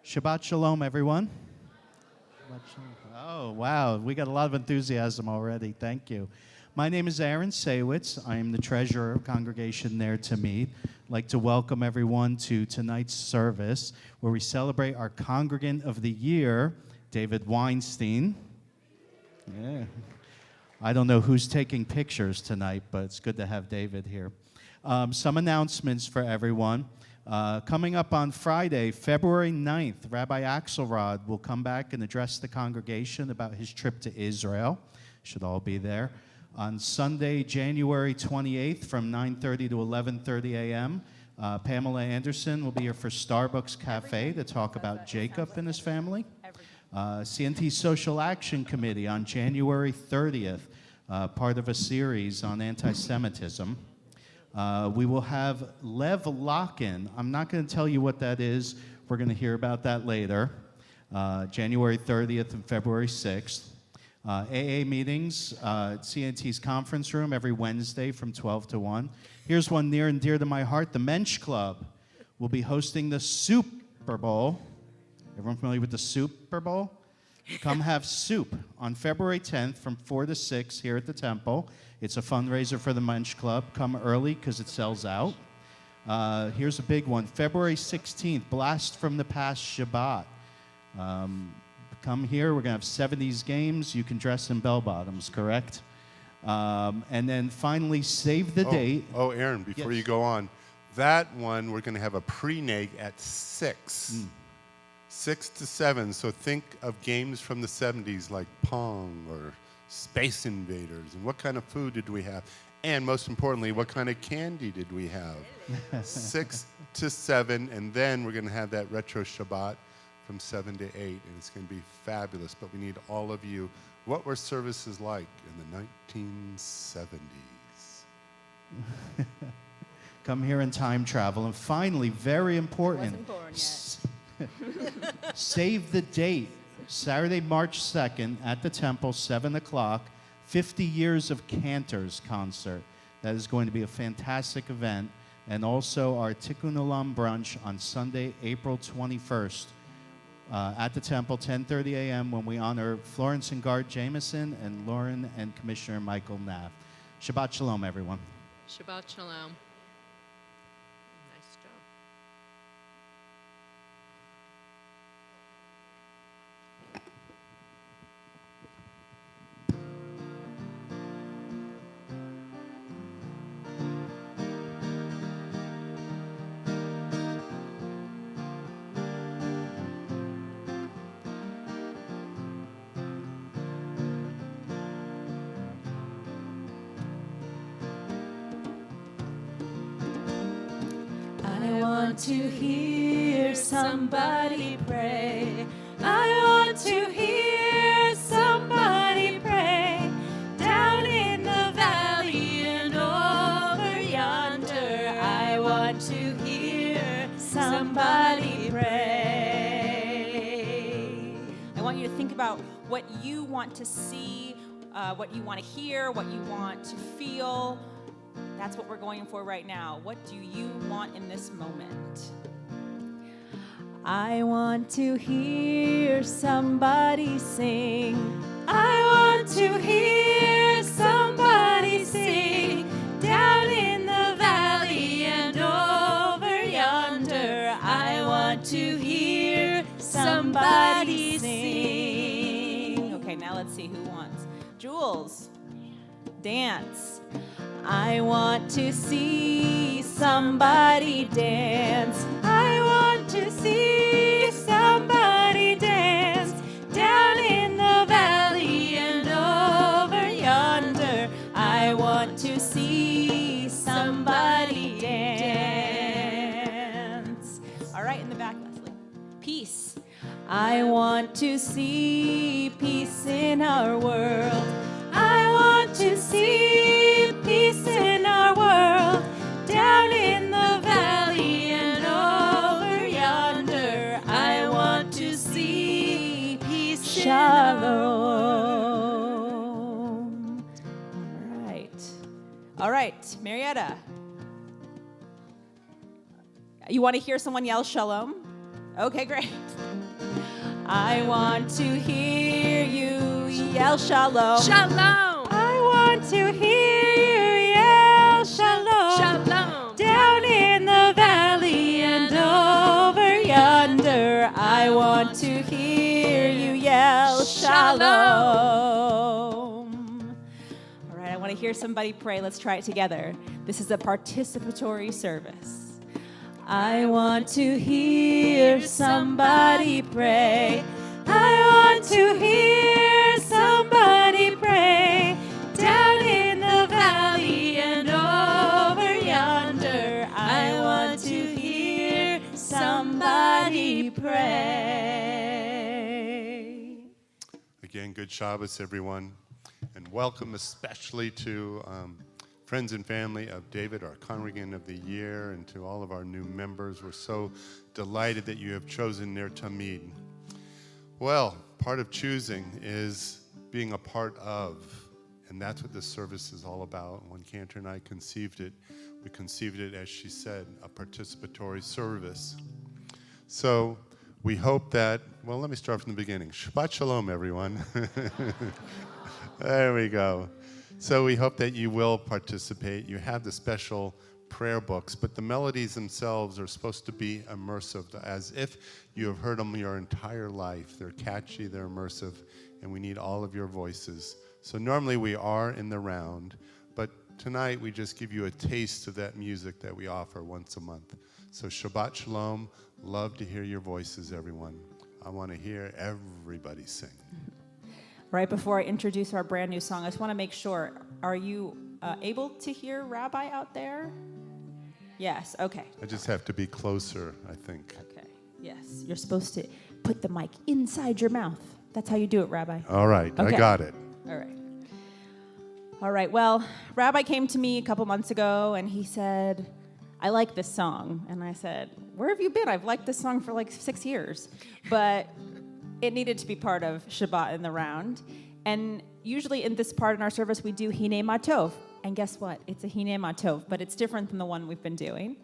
Shabbat Shalom, everyone. Shabbat Shalom. Oh, wow. We got a lot of enthusiasm already. Thank you. My name is Aaron Saywitz. I am the treasurer of Congregation There to Meet. I'd like to welcome everyone to tonight's service where we celebrate our Congregant of the Year, David Weinstein. Yeah. I don't know who's taking pictures tonight, but it's good to have David here. Some announcements for everyone. Coming up on Friday, February 9th, Rabbi Axelrod will come back and address the congregation about his trip to Israel. Should all be there. On Sunday, January 28th, from 9:30 to 11:30 a.m., Pamela Anderson will be here for Starbucks Cafe to talk about Jacob and his family. CNT Social Action Committee on January 30th, part of a series on anti-Semitism. We will have Lev Lock-In. I'm not going to tell you what that is. We're going to hear about that later. January 30th and February 6th. AA meetings at CNT's conference room every Wednesday from 12 to 1. Here's one near and dear to my heart. The Mensch Club will be hosting the Super Bowl. Everyone familiar with the Super Bowl? Come have soup on February 10th from 4 to 6 here at the Temple. It's a fundraiser for the Mensch Club. Come early because it sells out. Here's a big one. February 16th, Blast from the Past Shabbat. Come here. We're going to have 70s games. You can dress in bell-bottoms, correct? And then finally, save the date. Oh, Aaron, before you go on, that one we're going to have a pre-nag at 6. 6 to 7. So think of games from the 70s like Pong or Space Invaders. And what kind of food did we have? And most importantly, what kind of candy did we have? 6 to 7. And then we're going to have that retro Shabbat from 7 to 8. And it's going to be fabulous. But we need all of you. What were services like in the 1970s? Come here and time travel. And finally, very important. Wasn't born yet. Save the date. Saturday, March 2nd at the Temple, 7 o'clock, 50 Years of Cantors concert. That is going to be a fantastic event. And also our Tikkun Olam brunch on Sunday, April 21st at the Temple, 10:30 a.m. when we honor Florence and Gard Jameson and Lauren and Commissioner Michael Knapp. Shabbat Shalom, everyone. Shabbat Shalom. Nice job. I want to hear somebody pray. I want to hear somebody pray. Down in the valley and over yonder, I want to hear somebody pray. I want you to think about what you want to see, what you want to hear, what you want to feel. That's what we're going for right now. What do you want in this moment? I want to hear somebody sing. I want to hear somebody sing. Down in the valley and over yonder, I want to hear somebody sing. Okay, now let's see who wants. Jules, dance. I want to see somebody dance. I want to see somebody dance. Down in the valley and over yonder, I want to see somebody dance. All right, in the back, Leslie. Peace. I want to see peace in our world. I want to see peace in our world. Down in the valley and over yonder, I want to see peace. Shalom. All right, Marietta. You want to hear someone yell shalom? Okay, great. I want to hear you yell shalom. Shalom. I want to hear you yell shalom. Shalom. Down in the valley and over yonder, I want to hear you yell shalom. All right, I want to hear somebody pray. Let's try it together. This is a participatory service. I want to hear somebody pray. I want to hear somebody pray. Down in the valley and over yonder, I want to hear somebody pray. Again, good Shabbos, everyone, and welcome especially to friends and family of David, our Congregant of the Year, and to all of our new members. We're so delighted that you have chosen Ner Tamid. Well, part of choosing is being a part of, and that's what this service is all about. When Cantor and I conceived it, we conceived it, as she said, a participatory service. So we hope that, well, let me start from the beginning. Shabbat Shalom, everyone. There we go. So we hope that you will participate. You have the special prayer books, but the melodies themselves are supposed to be immersive, as if you have heard them your entire life. They're catchy, they're immersive, and we need all of your voices. So normally we are in the round, but tonight we just give you a taste of that music that we offer once a month. So Shabbat Shalom, love to hear your voices, everyone. I want to hear everybody sing. Right before I introduce our brand new song, I just want to make sure, are you able to hear Rabbi out there? Yes, okay. I just have to be closer, I think. Okay, yes. You're supposed to put the mic inside your mouth. That's how you do it, Rabbi. All right, Okay. I got it. All right. All right, well, Rabbi came to me a couple months ago, and he said, I like this song. And I said, where have you been? I've liked this song for like 6 years. But it needed to be part of Shabbat in the round. And usually in this part in our service, we do Hine Matov. And guess what? It's a Hine Matov, but it's different than the one we've been doing.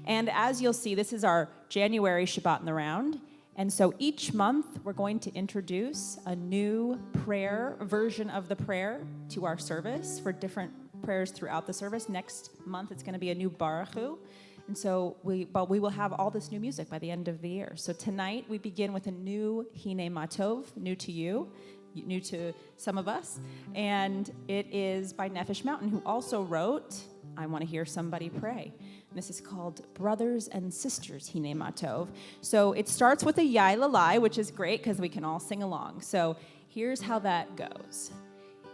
And as you'll see, this is our January Shabbat in the round. And so each month, we're going to introduce a new prayer, version of the prayer to our service for different prayers throughout the service. Next month, it's going to be a new Baruch Hu. And so we will have all this new music by the end of the year. So tonight we begin with a new Hine Matov, new to you, new to some of us. And it is by Nefesh Mountain, who also wrote, I Want to Hear Somebody Pray. And this is called Brothers and Sisters Hine Matov. So it starts with a Yai Lalai, which is great because we can all sing along. So here's how that goes.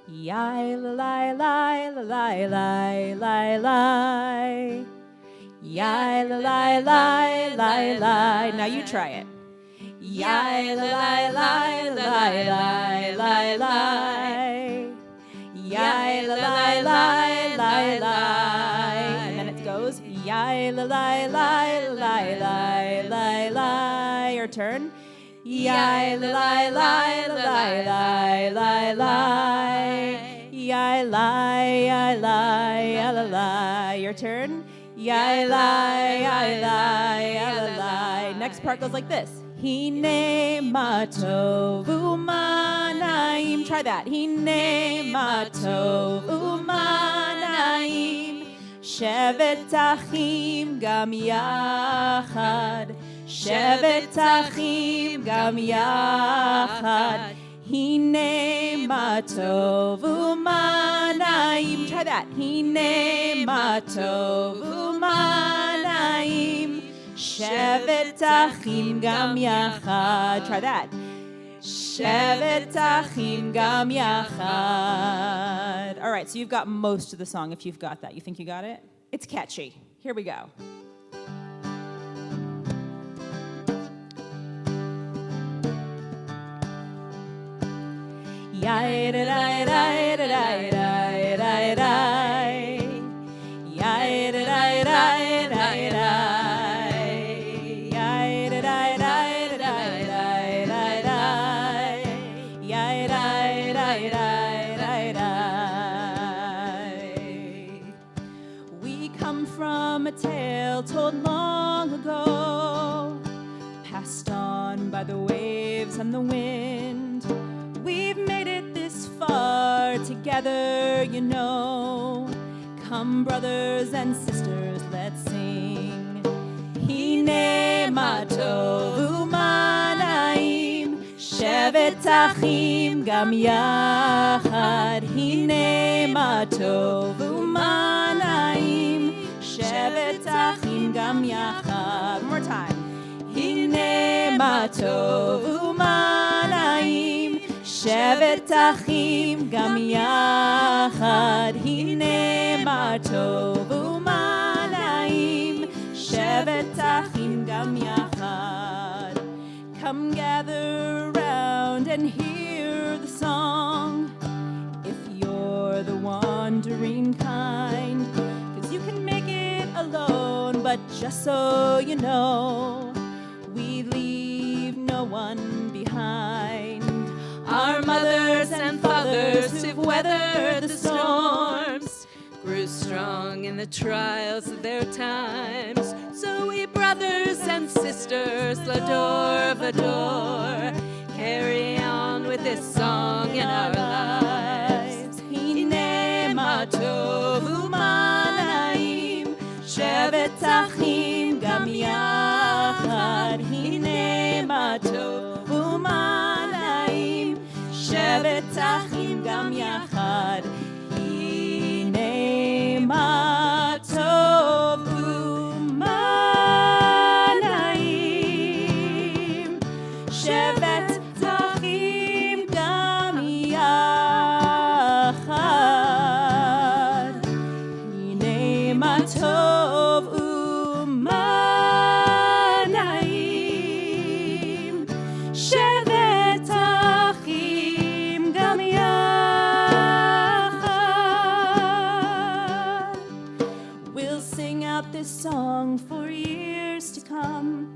Yai Lalai, Lai, Lalai, Lai, Lai, Lai. Yai lalai lai lai lai. Now you try it. Yai lalai lai lai lai lai lai. Yai lalai lai lai lai. And then it goes. Yai lalai lai lai lai lai lai. Your turn. Yai lalai lai lai lai lai lai. Yai lai lai lai lai. Your turn. Yai lai, yai lai, yai lai. Next part goes like this. Hine matov umanaim. Try that. Hine matov umanaim. Shevet achim gam yachad. Shevet achim gam yachad. Hine matov umanaim. Try that. Hine matov umanaim. Shevet achim gam yachad. Try that. Shevet achim gam yachad. All right, so you've got most of the song if you've got that. You think you got it? It's catchy. Here we go. Yai da da da da da da da. Yai da da da da da. Yai da da da da da da. Yai da da da da da. We come from a tale told long ago, passed on wind. We've made it this far together, you know. Come, brothers and sisters, let's sing. Hine ma tov u'ma na'im, shevet achim gam yachad. Hine ma tov u'ma na'im, shevet achim gam yachad. One more time. Hine ma tov u'ma na'im, shevet achim gam yachad. Hine ma tov u'ma na'im, shevet achim gam yachad. Come gather round and hear the song, if you're the wandering kind, 'cause you can make it alone, but just so you know, we leave no one behind. Our mothers and fathers who've weathered the storms grew strong in the trials of their times. So we brothers and sisters, Lador Vador, carry on with this song in our lives. Hine ma tov u'ma na'im, shevet achim gam yachad. Hine ma tov u'ma na'im, shevet achim gam yachad. Hine ma tov u'ma na'im, shevet achim gam yachad. Hine ma tov u'ma na'im, shevet achim gam yachad. We'll sing out this song for years to come,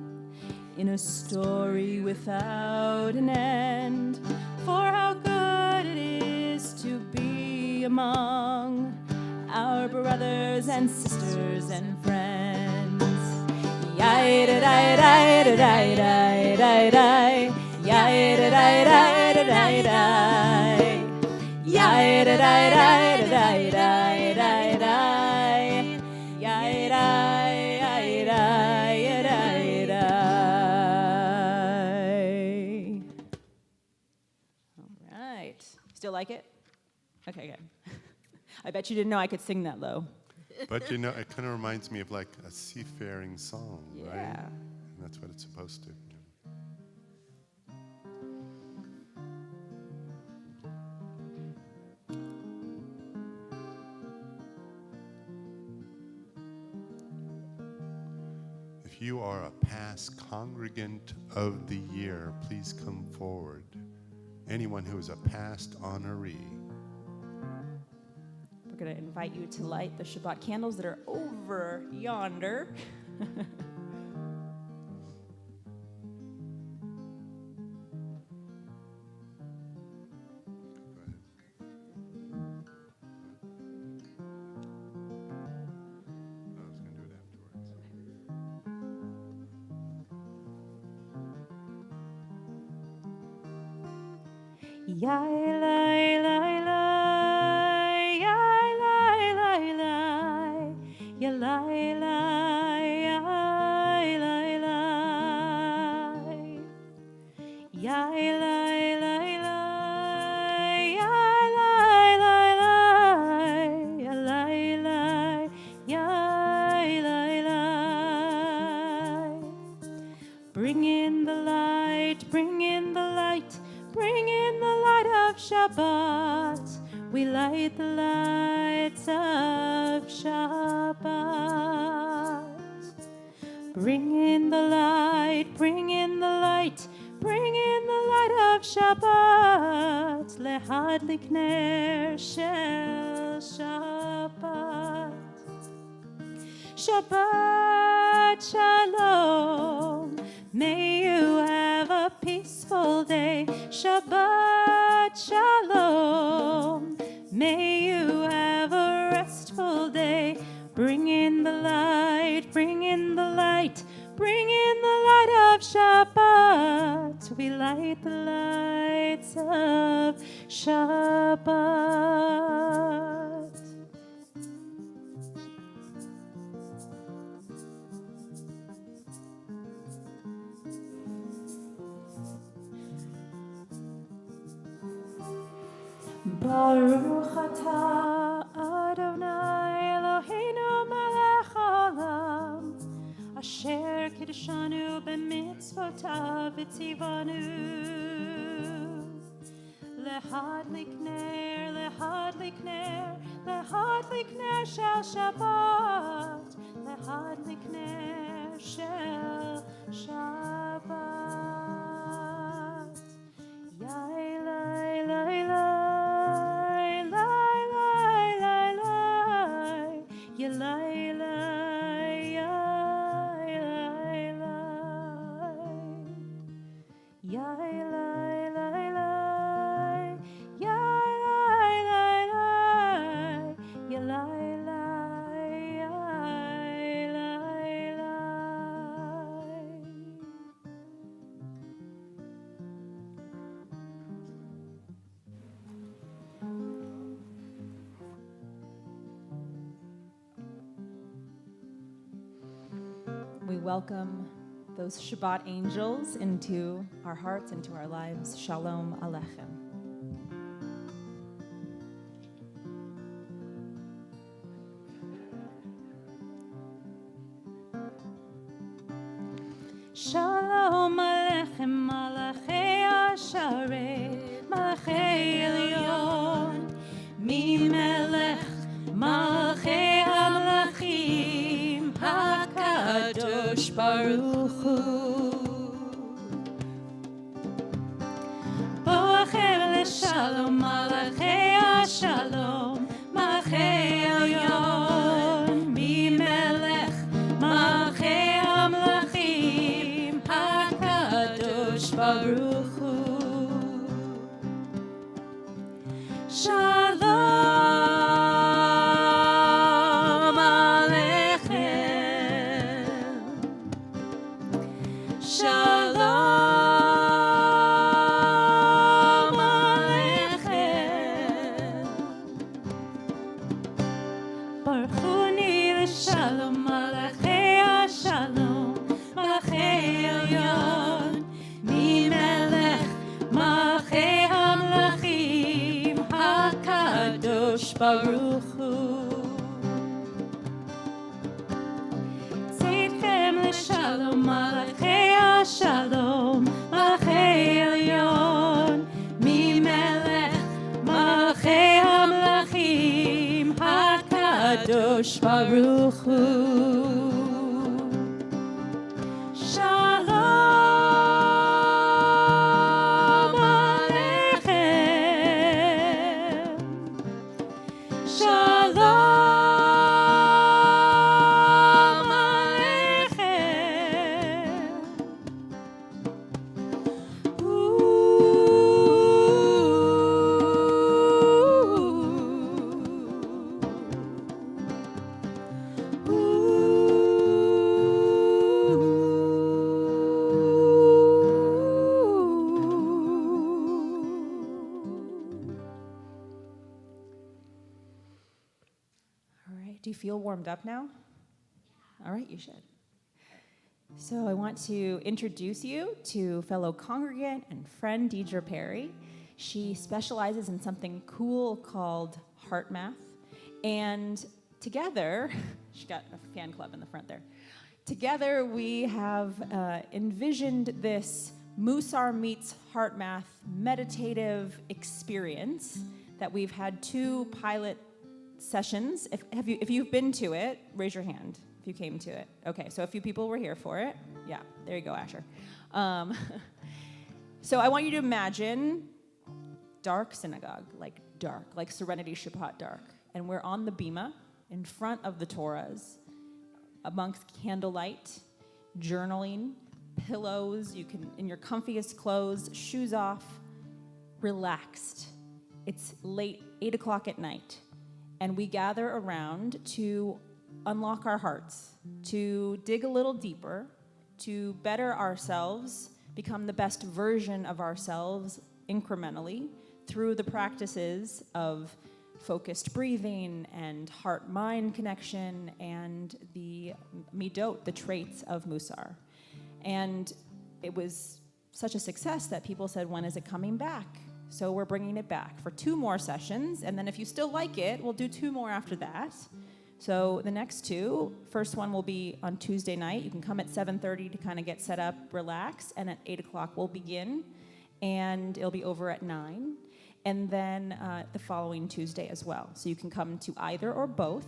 in a story without an end, for how good it is to be among our brothers and sisters and friends. Yai-da-dai-dai-da-dai-dai-dai, yai-da-dai-dai-da-dai-dai, yai-da-dai-dai-da-dai-dai-dai, yai-da-dai-dai-dai-dai. All right. Still like it? Okay, good. I bet you didn't know I could sing that low. But you know, it kind of reminds me of like a seafaring song, right? Yeah. And that's what it's supposed to. If you are a past congregant of the year, please come forward. Anyone who is a past honoree. We're going to invite you to light the Shabbat candles that are over yonder. Yai lai lai lai, yai lai lai lai, ya lai lai, yai lai lai, yai lai lai lai, yai lai lai lai, ya lai lai, yai lai lai. Bring in the light, bring in the light, bring in the light of Shabbat. We light the lights of Shabbat. Bring in the light, bring in the light, bring in the light of Shabbat. Lehad likner shel Shabbat. Shabbat shalom. May you have a peaceful day. Shabbat shalom. May you have a restful day. Bring in the light, bring in the light, bring in the light of Shabbat. We light the lights of Shabbat. Baruch atah Adonai Eloheinu melech haolam, asher kiddushanu b'mitzvotav v'tzivanu. Lehad likner shel Shabbat, lehad likner shel Shabbat. Yai lai lai lai lai lai lai lai, ya lai lai yai lai lai, yai lai lai lai, yai lai lai lai, ya lai lai yai lai lai. We welcome those Shabbat angels into our hearts, into our lives. Shalom Aleichem. Shalom Aleichem, Malachei Asharei, Malachei Elyon, Mimelech, Malachei Hamlachim, HaKadosh Baruch Hu. Boachem leShalom, Malachei Ashalom, Malachei Elyon, Mimelech, Malachei Hamlachim, HaKadosh Baruch Hu. Shalom Aleichem. Shalom Aleichem. Baruchuni leShalom, Malachei Ashalom, Malachei Elyon, Mimelech, Malachei Hamlachim, HaKadosh Baruch Hu. Tzidchem leShalom, Malachei Ashalom, Malachei Elyon, Mimelech, Malachei Hamlachim, HaKadosh Baruch Hu. Shalom Aleichem. Shalom Aleichem. All right, do you feel warmed up now? All right, you should. So I want to introduce you to fellow congregant and friend Deidre Perry. She specializes in something cool called heart math. And together, she got a fan club in the front there. Together, we have envisioned this Musar meets heart math meditative experience that we've had 2 pilot sessions. If you've been to it, raise your hand if you came to it. Okay, so a few people were here for it. Yeah, there you go, Asher. So I want you to imagine dark synagogue, like Serenity Shabbat dark. And we're on the bima in front of the Torahs, amongst candlelight, journaling, pillows, you can, in your comfiest clothes, shoes off, relaxed. It's late, 8 o'clock at night. And we gather around to unlock our hearts, to dig a little deeper, to better ourselves, become the best version of ourselves incrementally through the practices of focused breathing and heart-mind connection and the midot, the traits of Musar. And it was such a success that people said, when is it coming back? So we're bringing it back for 2 more sessions, and then if you still like it, we'll do 2 more after that. So the next 2, first one will be on Tuesday night. You can come at 7:30 to kind of get set up, relax, and at 8 o'clock we'll begin, and it'll be over at 9. And then the following Tuesday as well. So you can come to either or both,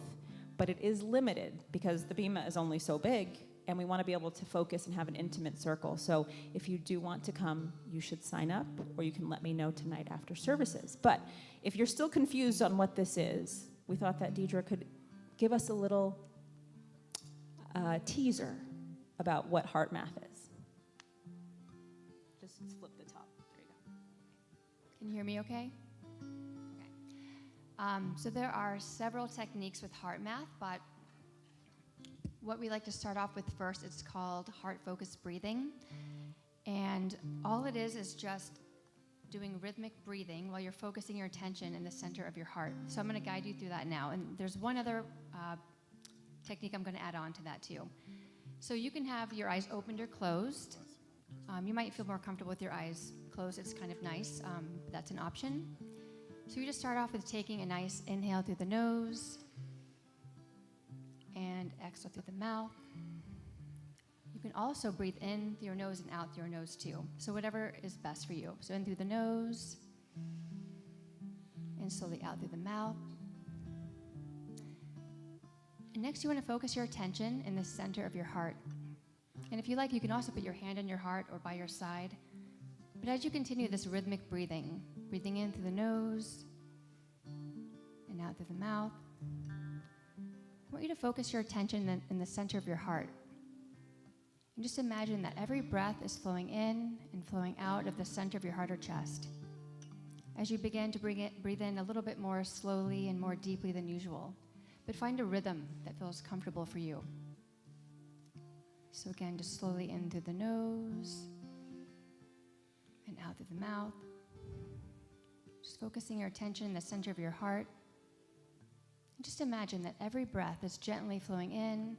but it is limited because the bima is only so big, and we want to be able to focus and have an intimate circle. So if you do want to come, you should sign up, or you can let me know tonight after services. But if you're still confused on what this is, we thought that Deidre could give us a little teaser about what heart math is. Just flip the top. There you go. Can you hear me okay? Okay. So there are several techniques with heart math, but what we like to start off with first, it's called heart-focused breathing. And all it is just doing rhythmic breathing while you're focusing your attention in the center of your heart. So I'm going to guide you through that now. And there's one other technique I'm going to add on to that too. So you can have your eyes opened or closed. You might feel more comfortable with your eyes closed. It's kind of nice. That's an option. So you just start off with taking a nice inhale through the nose and exhale through the mouth. You can also breathe in through your nose and out through your nose too. So whatever is best for you. So in through the nose and slowly out through the mouth. And next you want to focus your attention in the center of your heart. And if you like, you can also put your hand on your heart or by your side. But as you continue this rhythmic breathing, breathing in through the nose and out through the mouth, I want you to focus your attention in the center of your heart. And just imagine that every breath is flowing in and flowing out of the center of your heart or chest. As you begin to breathe in a little bit more slowly and more deeply than usual, but find a rhythm that feels comfortable for you. So again, just slowly in through the nose and out through the mouth. Just focusing your attention in the center of your heart. And just imagine that every breath is gently flowing in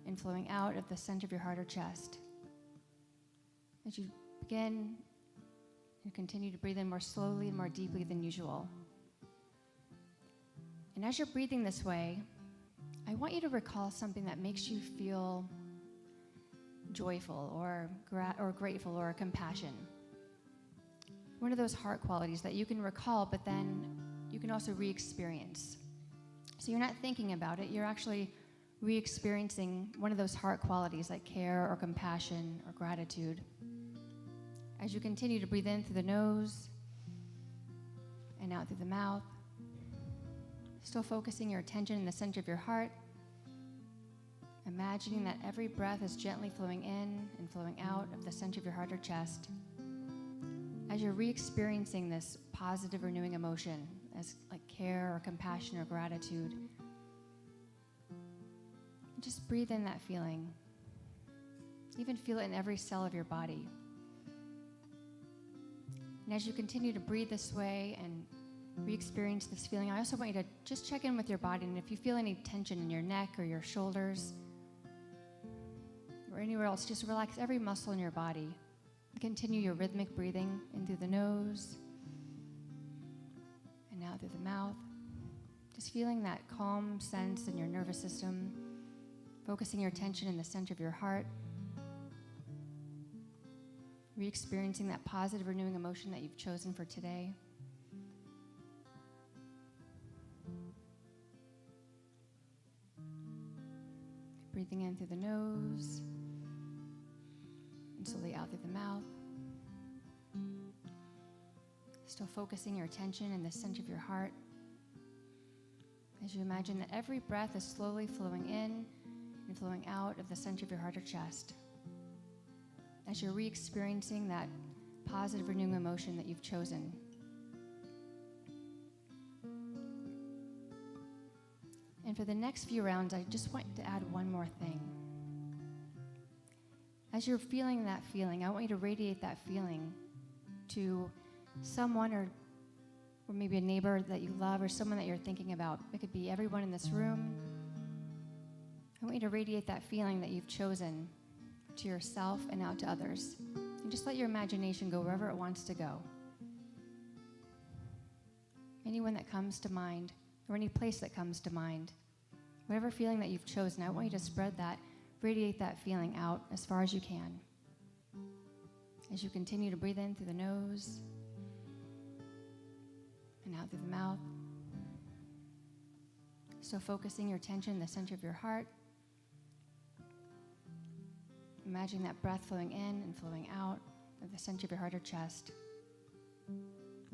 and flowing out of the center of your heart or chest. As you begin and continue to breathe in more slowly and more deeply than usual. And as you're breathing this way, I want you to recall something that makes you feel joyful or grateful or compassion. One of those heart qualities that you can recall, but then you can also re-experience. So you're not thinking about it, you're actually re-experiencing one of those heart qualities like care or compassion or gratitude. As you continue to breathe in through the nose and out through the mouth, still focusing your attention in the center of your heart, imagining that every breath is gently flowing in and flowing out of the center of your heart or chest. As you're re-experiencing this positive, renewing emotion, as like care or compassion or gratitude, just breathe in that feeling. Even feel it in every cell of your body. And as you continue to breathe this way and re-experience this feeling, I also want you to just check in with your body, and if you feel any tension in your neck or your shoulders or anywhere else, just relax every muscle in your body. Continue your rhythmic breathing in through the nose and out through the mouth. Just feeling that calm sense in your nervous system, focusing your attention in the center of your heart, re-experiencing that positive, renewing emotion that you've chosen for today. Breathing in through the nose and slowly out through the mouth. Still focusing your attention in the center of your heart as you imagine that every breath is slowly flowing in and flowing out of the center of your heart or chest. As you're re-experiencing that positive, renewing emotion that you've chosen. And for the next few rounds, I just want to add one more thing. As you're feeling that feeling, I want you to radiate that feeling to someone or maybe a neighbor that you love or someone that you're thinking about. It could be everyone in this room. I want you to radiate that feeling that you've chosen to yourself and out to others. And just let your imagination go wherever it wants to go. Anyone that comes to mind, or any place that comes to mind, whatever feeling that you've chosen, I want you to spread that, radiate that feeling out as far as you can. As you continue to breathe in through the nose and out through the mouth. So focusing your attention in the center of your heart. Imagine that breath flowing in and flowing out of the center of your heart or chest.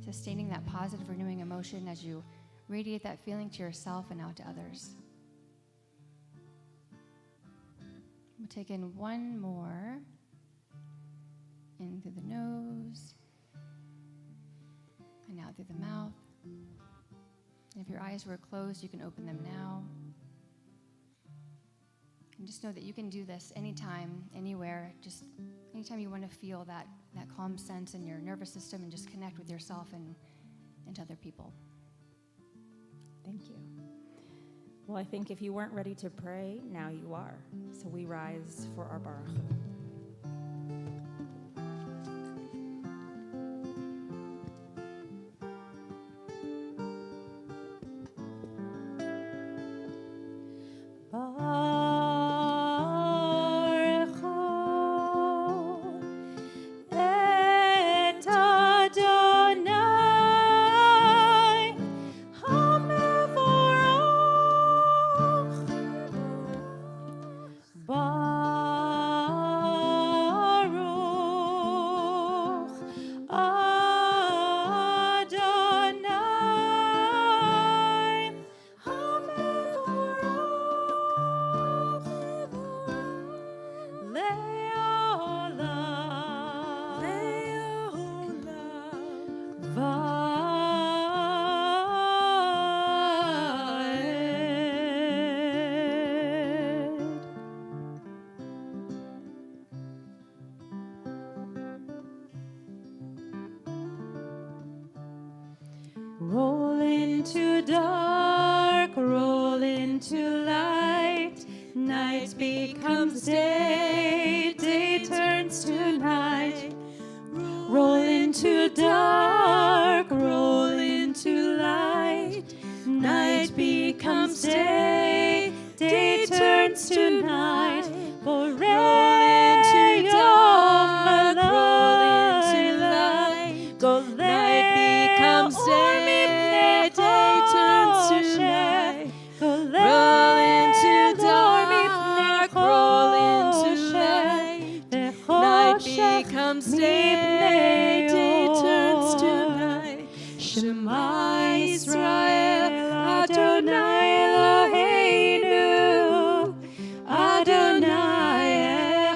Sustaining that positive, renewing emotion as you radiate that feeling to yourself and out to others. We'll take in one more. In through the nose and out through the mouth. And if your eyes were closed, you can open them now. And just know that you can do this anytime, anywhere, just anytime you want to feel that calm sense in your nervous system and just connect with yourself and to other people. Thank you. Well, I think if you weren't ready to pray, now you are. So we rise for our baruch. Roll into dark, roll into light. Night becomes day, day turns to night. Roll into dark, roll into light. Night becomes day, day turns to night. Roll into dark, roll into light. Night becomes day, day turns to night. Roll into dark, roll into light. Night becomes day, day turns to night. Shema Yisrael, Adonai Eloheinu, Adonai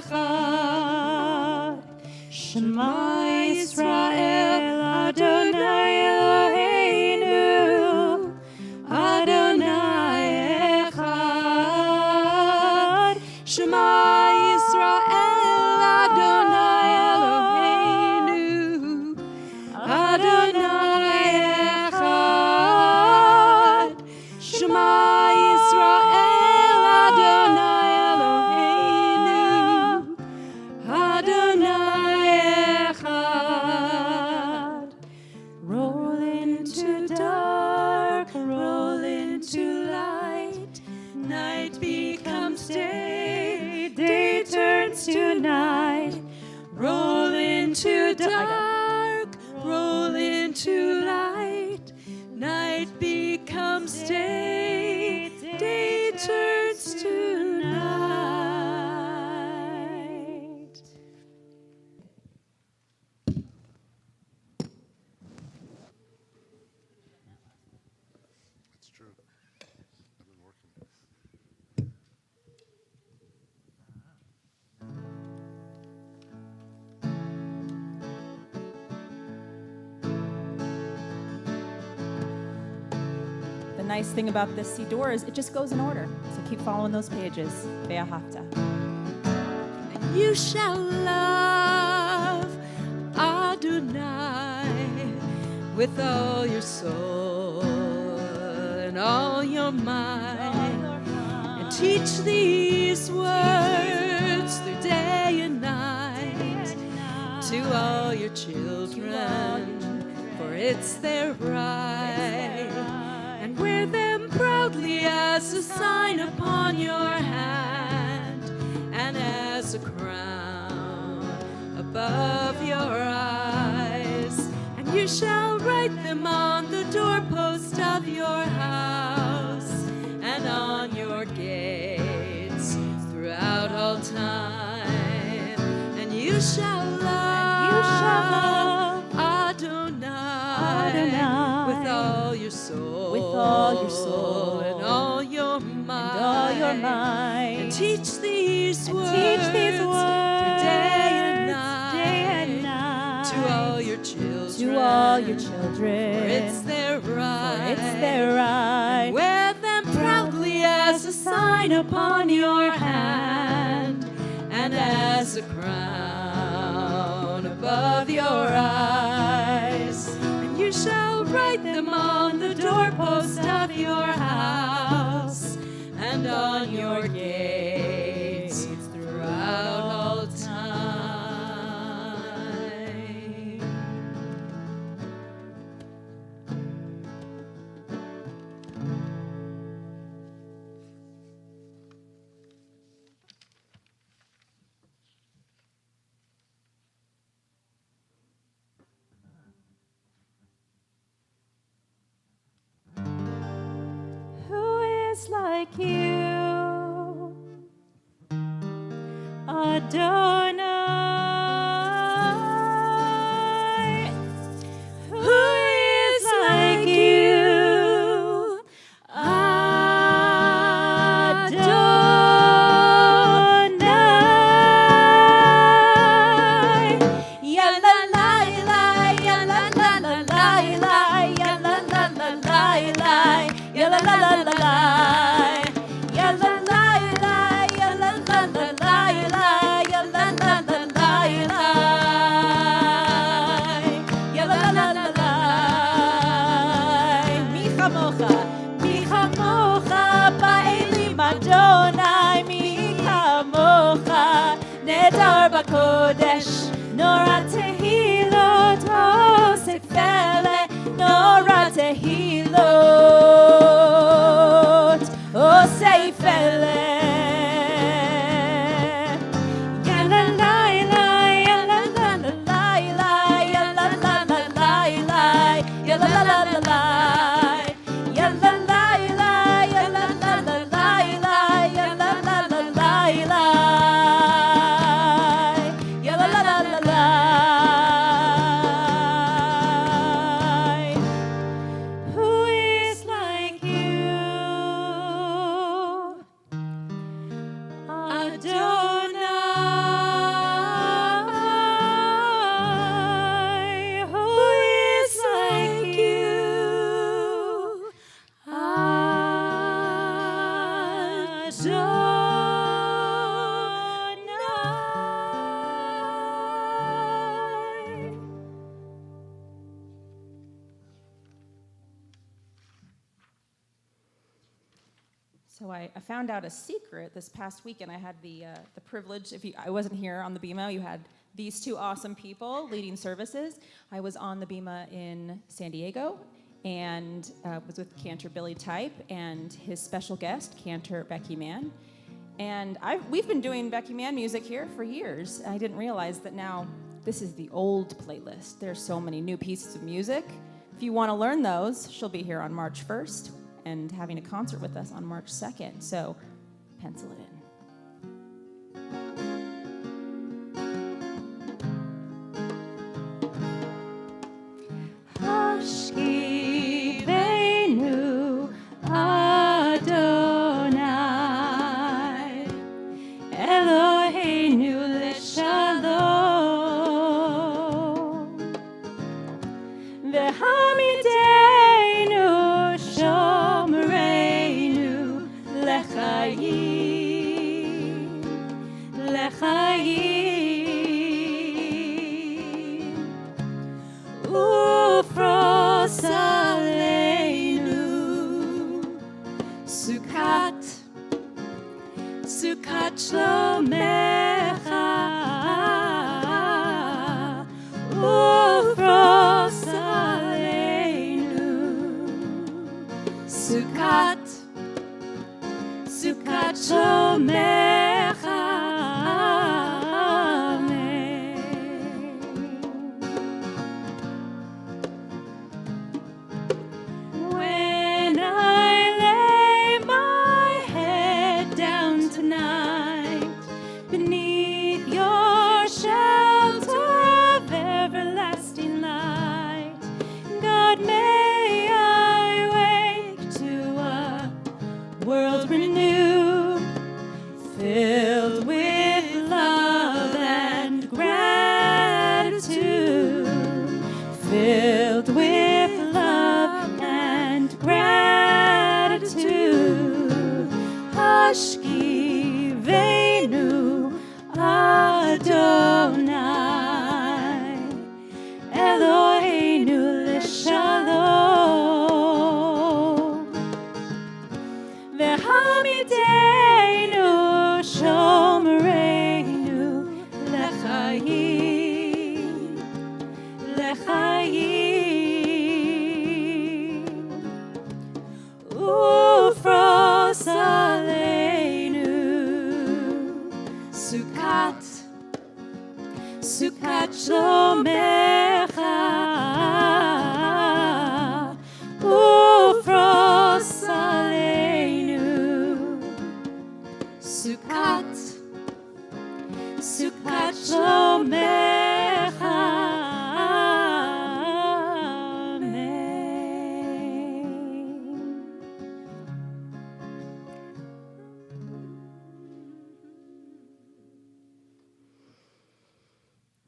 Echad. Shema Yisrael, Adonai Eloheinu, Adonai Echad. Shema Yisrael, Adonai Eloheinu, Adonai Echad. Shema Yisrael, Adonai Eloheinu, Adonai Echad. Roll into dark, roll into light. Night becomes day, day turns to night. Roll into dark, roll into light. Night becomes day, day turns to night. It's true. I've been working. The nice thing about this Siddur is it just goes in order. So keep following those pages. Ve'ahavta. You shall love Adonai with all your soul and all your mind, and teach these words through day and night to all your children, for it's their right, and wear them proudly as a sign upon your hand and as a crown above your eyes. And you shall write them on the doorpost of your house and on your gates throughout all time. And you shall love Adonai with all your soul, and all your mind, and teach these words through day and night to all your children, for it's their right, and wear them proudly as a sign upon your hand and as a crown above your eyes. And you shall write them on the doorpost of your house and on your gates throughout all time. Who is like you, Adonai? Who is like you, Adonai? Ya la la la, ya la la la la, ya la la la la, ya la la la la, ya la la la, ya la la la la, ya la la la la, ya la la la la. Mi chamocha ba'elim Adonai, mi chamocha nedar b'kodesh, nora tehilot osefele, nora tehilot osefele. Ya la la la, ya la la la la, ya la la la la, ya la la la la, ya la la la, ya la la la la, ya la la la la, ya la la la la. Who is like you, Adonai? Who is like you, Adonai? So I found out a secret this past weekend. I had the privilege, I wasn't here on the Bema, you had these two awesome people leading services. I was on the Bema in San Diego and was with Cantor Billy Type and his special guest, Cantor Becky Mann. And we've been doing Becky Mann music here for years. I didn't realize that now this is the old playlist. There's so many new pieces of music. If you want to learn those, she'll be here on March 1st and having a concert with us on March 2nd. So pencil it in. Hashkivenu Adonai, Eloheinu l'shalom, v'hamidenu shomreinu l'chayim, l'chayim. Sukkot, Sukkot Shomecha. When I lay my head down tonight, beneath your shelter of everlasting light, God, may I wake to a world renewed, filled with love and gratitude, filled with love and gratitude. Hashkivenu Adonai, Eloheinu l'shalom, v'hamidenu shomereinu l'chaim, l'chaim, ufros aleinu. Sukkot, Sukkot Shomecha, ufros aleinu. Sukkot, Sukkot Shomecha, amen.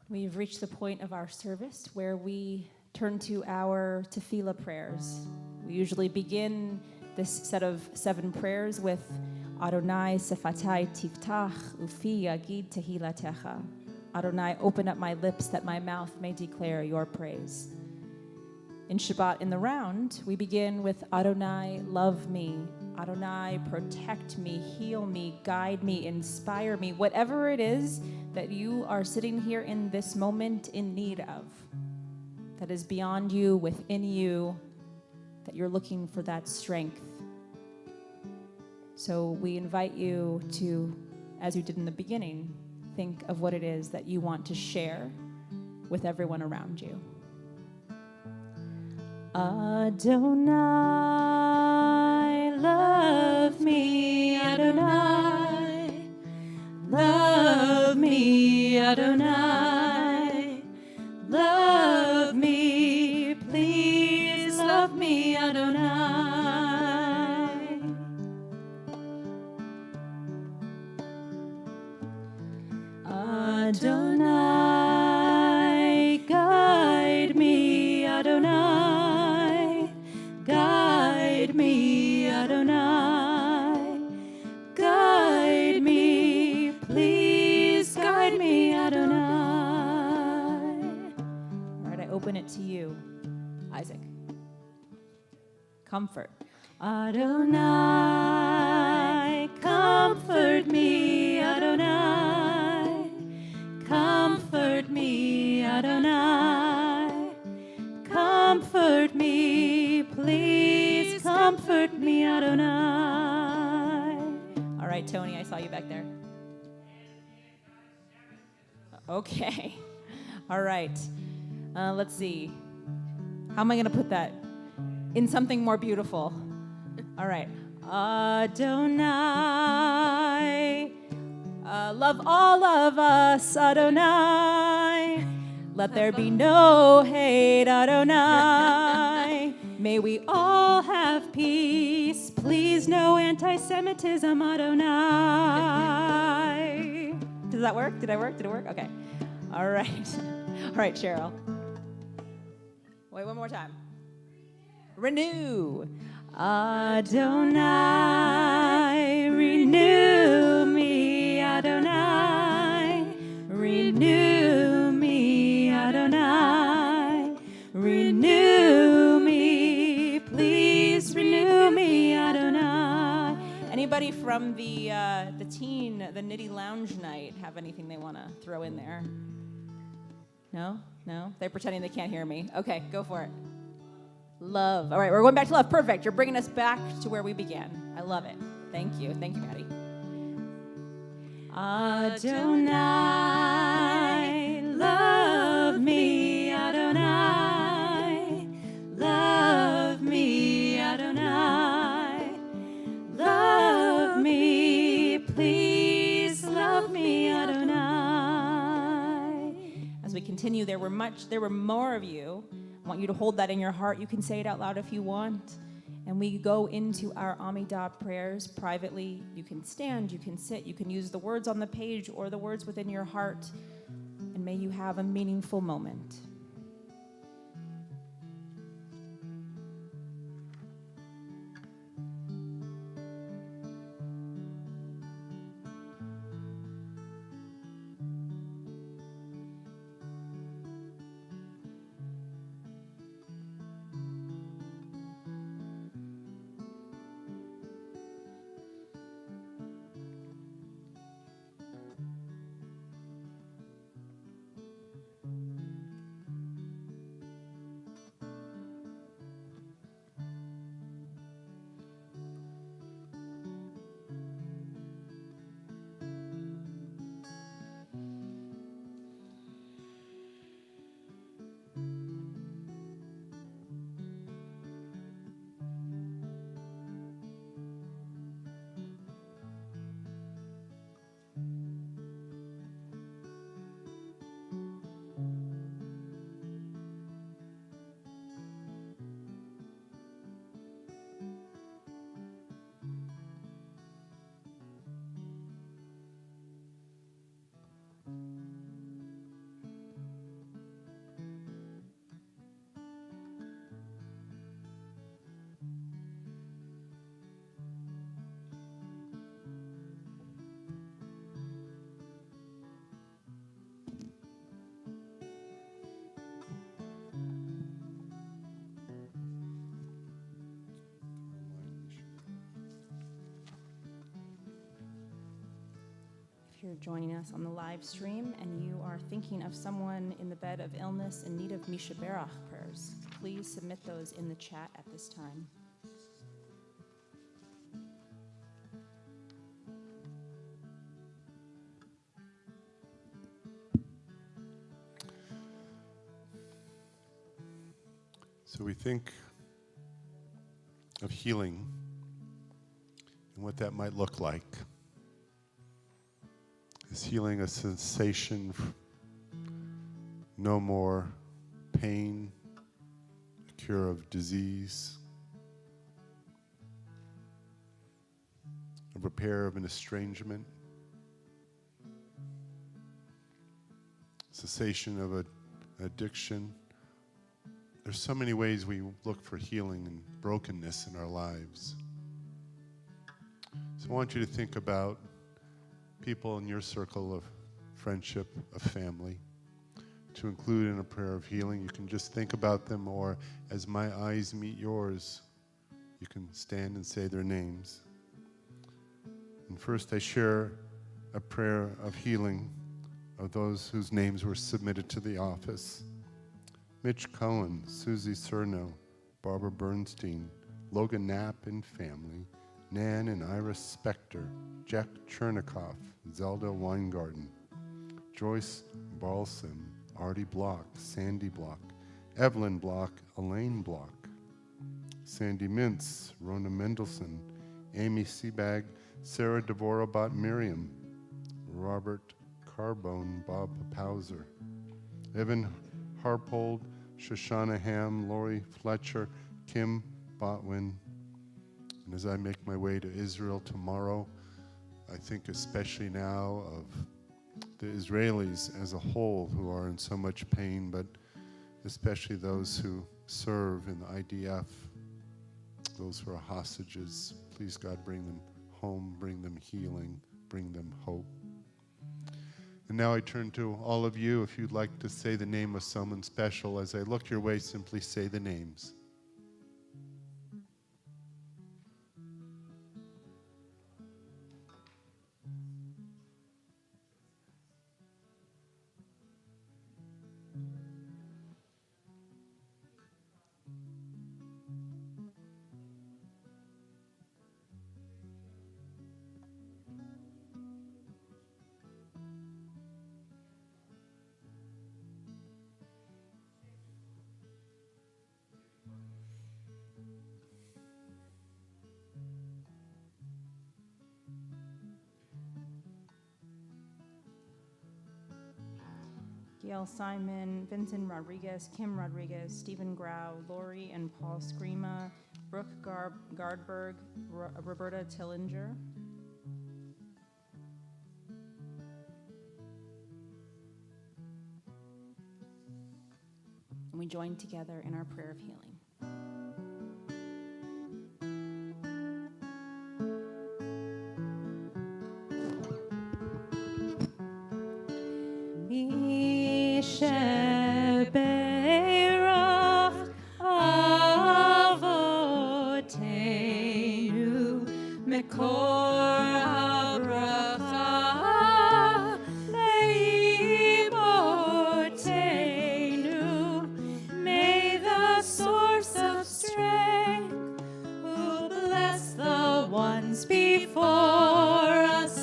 We've reached the point of our service where we turn to our tefillah prayers. We usually begin this set of 7 prayers with Adonai sefatai tiftach ufi yagid tehilatecha. Adonai, open up my lips that my mouth may declare your praise. In Shabbat, in the round, we begin with Adonai, love me. Adonai, protect me, heal me, guide me, inspire me. Whatever it is that you are sitting here in this moment in need of, that is beyond you, within you, that you're looking for that strength. So we invite you to, as you did in the beginning, think of what it is that you want to share with everyone around you. Adonai, love me, Adonai, love me, Adonai, love me, please love me, Adonai. Adonai, guide me, Adonai, guide me, Adonai, guide me, please guide me, Adonai. All right, I open it to you, Isaac. Comfort. Adonai, comfort me, Adonai, comfort me, Adonai, comfort me, please comfort me, Adonai. All right, Tony, I saw you back there. Okay. All right. Let's see. How am I going to put that? In something more beautiful. All right. Adonai, love all of us, Adonai. Let there be no hate, Adonai. May we all have peace. Please, no anti-Semitism, Adonai. Does that work? Did I work? Did it work? Okay. All right. All right, Cheryl. Wait, one more time. Renew. Adonai, renew me, Adonai. Renew me, Adonai. Renew me, please renew me, Adonai. Anybody from the Nitty Lounge night have anything they want to throw in there? No? No? They're pretending they can't hear me. Okay, go for it. Love. All right, we're going back to love. Perfect. You're bringing us back to where we began. I love it. Thank you. Thank you, Maddie. Adonai, love me, Adonai, love me, Adonai, love me, please love me, Adonai. As we continue, there were more of you. I want you to hold that in your heart. You can say it out loud if you want. And we go into our Amidah prayers privately. You can stand, you can sit, you can use the words on the page or the words within your heart. And may you have a meaningful moment. If you're joining us on the live stream and you are thinking of someone in the bed of illness in need of Misha Berach prayers, please submit those in the chat at this time. So we think of healing and what that might look like. Is healing a sensation, no more pain, a cure of disease, a repair of an estrangement, cessation of an addiction? There's so many ways we look for healing and brokenness in our lives. So I want you to think about people in your circle of friendship, of family, to include in a prayer of healing. You can just think about them, or as my eyes meet yours, you can stand and say their names. And first I share a prayer of healing of those whose names were submitted to the office. Mitch Cohen, Susie Cerno, Barbara Bernstein, Logan Knapp and family, Nan and Iris Spector, Jack Chernikoff, Zelda Weingarten, Joyce Balsam, Artie Block, Sandy Block, Evelyn Block, Elaine Block, Sandy Mintz, Rona Mendelson, Amy Seabag, Sarah Devorah Miriam, Robert Carbone, Bob Pauser, Evan Harpold, Shoshana Ham, Lori Fletcher, Kim Botwin. And as I make my way to Israel tomorrow, I think especially now of the Israelis as a whole who are in so much pain, but especially those who serve in the IDF, those who are hostages. Please, God, bring them home, bring them healing, bring them hope. And now I turn to all of you. If you'd like to say the name of someone special, as I look your way, simply say the names. Yael Simon, Vincent Rodriguez, Kim Rodriguez, Stephen Grau, Lori and Paul Screama, Brooke Gardberg, Roberta Tillinger. And we join together in our prayer of healing. Sheberach avotenu mekor habracha leimotenu. May the source of strength who bless the ones before us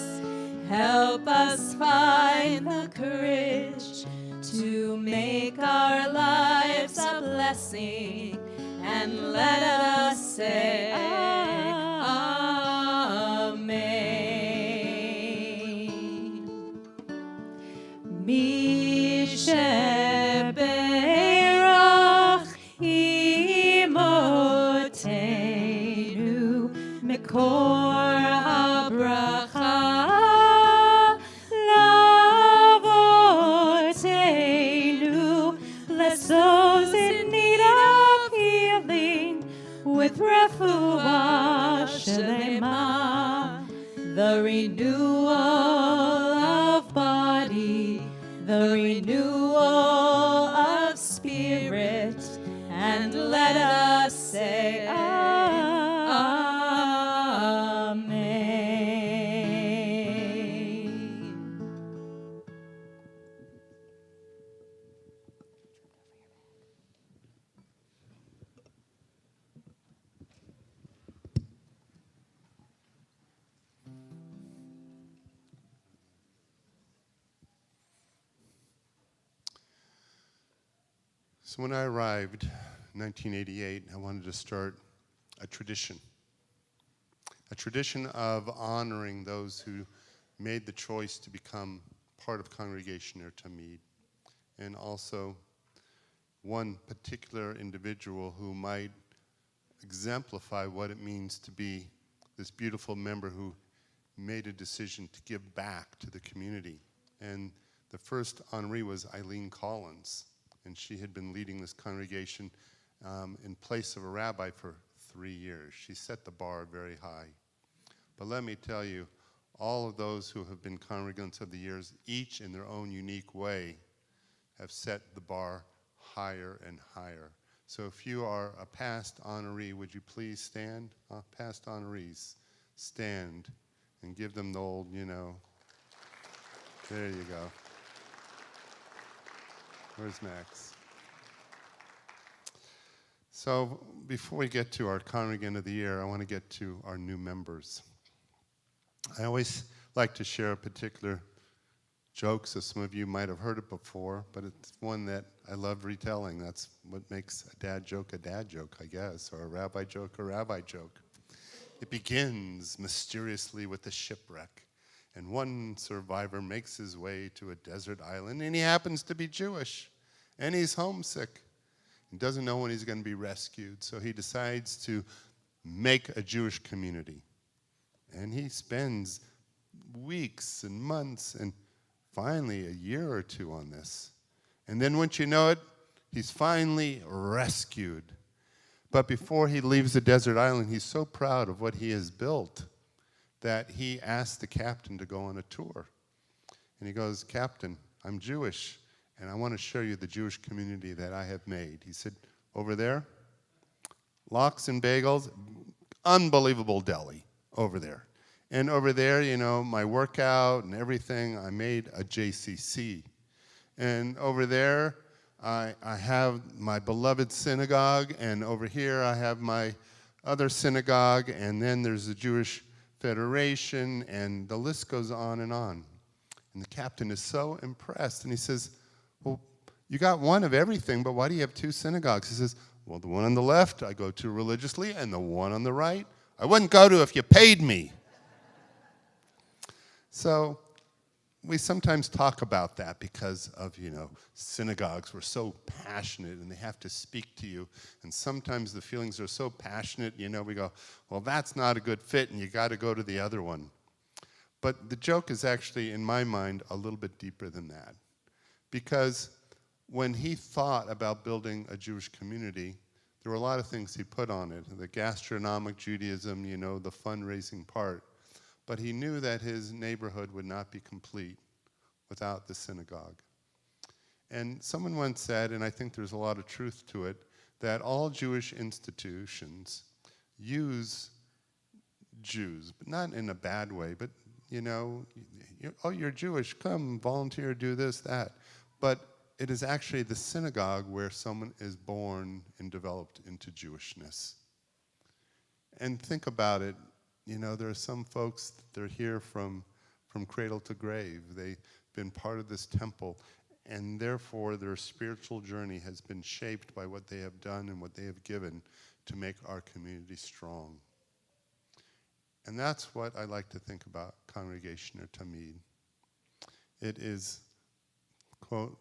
help us find the courage to make our lives a blessing, and let us say Amen. Mi sheberach imotenu mekor habracha lavotenu. Bless those in need of healing with refuah shlema, the renewal of body, the renewal of spirit, and let us say Amen. So when I arrived in 1988, I wanted to start a tradition of honoring those who made the choice to become part of Congregation Ner Tamid, and also one particular individual who might exemplify what it means to be this beautiful member who made a decision to give back to the community. And the first honoree was Eileen Collins, and she had been leading this congregation in place of a rabbi for 3 years. She set the bar very high. But let me tell you, all of those who have been congregants of the years, each in their own unique way, have set the bar higher and higher. So if you are a past honoree, would you please stand? Past honorees, stand and give them the old, there you go. Where's Max? So before we get to our Congregant of the Year, I want to get to our new members. I always like to share a particular joke, so some of you might have heard it before, but it's one that I love retelling. That's what makes a dad joke, I guess, or a rabbi joke. It begins mysteriously with a shipwreck, and one survivor makes his way to a desert island, and he happens to be Jewish, and he's homesick. He doesn't know when he's going to be rescued, so he decides to make a Jewish community. And he spends weeks and months and finally a year or two on this. And then once you know it, he's finally rescued. But before he leaves the desert island, he's so proud of what he has built that he asks the captain to go on a tour. And he goes, "Captain, I'm Jewish, and I want to show you the Jewish community that I have made." He said, "Over there, lox and bagels, unbelievable deli over there. And over there, my workout and everything, I made a JCC. And over there, I have my beloved synagogue, and over here I have my other synagogue, and then there's the Jewish Federation, and the list goes on and on." And the captain is so impressed, and he says, "Well, you got one of everything, but why do you have two synagogues?" He says, "Well, the one on the left I go to religiously, and the one on the right I wouldn't go to if you paid me." So we sometimes talk about that because of, synagogues were so passionate and they have to speak to you. And sometimes the feelings are so passionate, we go, well, that's not a good fit and you got to go to the other one. But the joke is actually, in my mind, a little bit deeper than that. Because when he thought about building a Jewish community, there were a lot of things he put on it. The gastronomic Judaism, the fundraising part. But he knew that his neighborhood would not be complete without the synagogue. And someone once said, and I think there's a lot of truth to it, that all Jewish institutions use Jews, but not in a bad way, but you're Jewish, come, volunteer, do this, that. But it is actually the synagogue where someone is born and developed into Jewishness. And think about it. There are some folks that are here from cradle to grave. They've been part of this temple, and therefore their spiritual journey has been shaped by what they have done and what they have given to make our community strong. And that's what I like to think about Congregation or Tamid. It is, quote,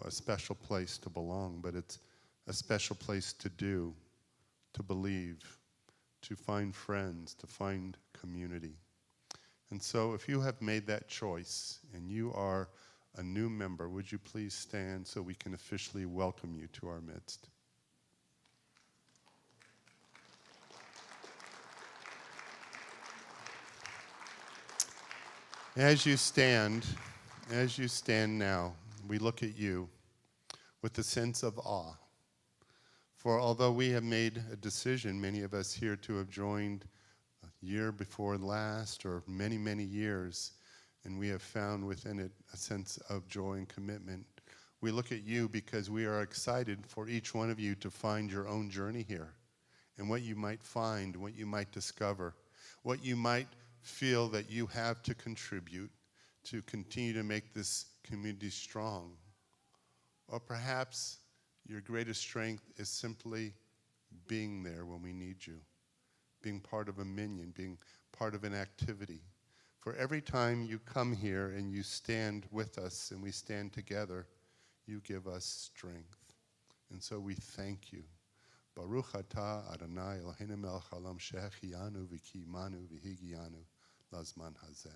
a special place to belong, but it's a special place to do, to believe, to find friends, to find community. And so if you have made that choice and you are a new member, would you please stand so we can officially welcome you to our midst? As you stand now, we look at you with a sense of awe. For although we have made a decision, many of us here, to have joined a year before last or many, many years, and we have found within it a sense of joy and commitment, we look at you because we are excited for each one of you to find your own journey here and what you might find, what you might discover, what you might feel that you have to contribute to continue to make this community strong. Or perhaps your greatest strength is simply being there when we need you, being part of a minyan, being part of an activity. For every time you come here and you stand with us and we stand together, you give us strength. And so we thank you. Baruch atah Adonai Eloheinu melech haolam she'achiyanu v'kiyimanu v'higiyanu lazman hazeh.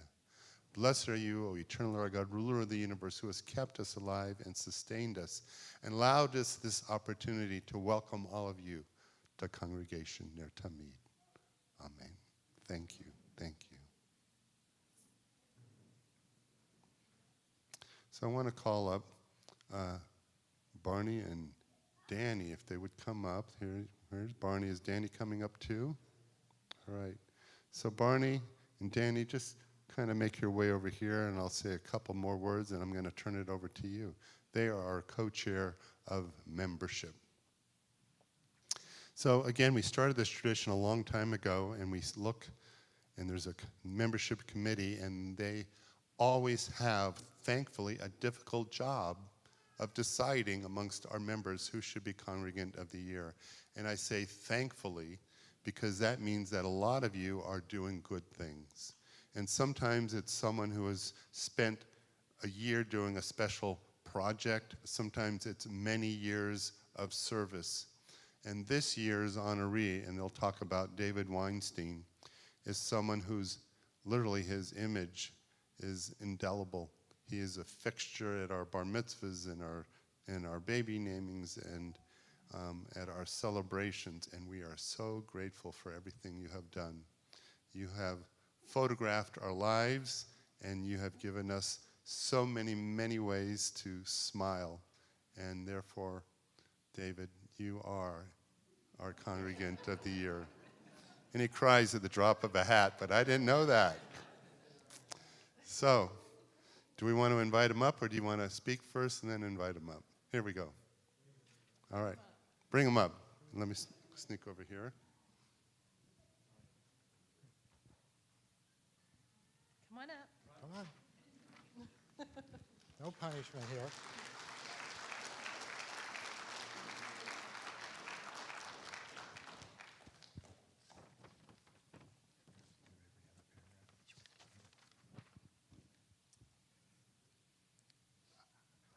Blessed are you, O eternal Lord God, ruler of the universe, who has kept us alive and sustained us and allowed us this opportunity to welcome all of you to Congregation Ner Tamid. Amen. Thank you. Thank you. So I want to call up Barney and Danny, if they would come up. Here's Barney. Is Danny coming up too? All right. So Barney and Danny, just kind of make your way over here, and I'll say a couple more words, and I'm going to turn it over to you. They are our co-chair of membership. So again, we started this tradition a long time ago, and we look, and there's a membership committee, and they always have, thankfully, a difficult job of deciding amongst our members who should be Congregant of the Year. And I say thankfully because that means that a lot of you are doing good things. And sometimes it's someone who has spent a year doing a special project. Sometimes it's many years of service. And this year's honoree, and they'll talk about David Weinstein, is someone who's literally his image is indelible. He is a fixture at our bar mitzvahs and our baby namings and at our celebrations. And we are so grateful for everything you have done. You have photographed our lives, and you have given us so many, many ways to smile. And therefore, David, you are our Congregant of the Year. And he cries at the drop of a hat, but I didn't know that. So, do we want to invite him up, or do you want to speak first and then invite him up? Here we go. All right. Bring him up. Let me sneak over here. Come on up. Come on. No punishment here.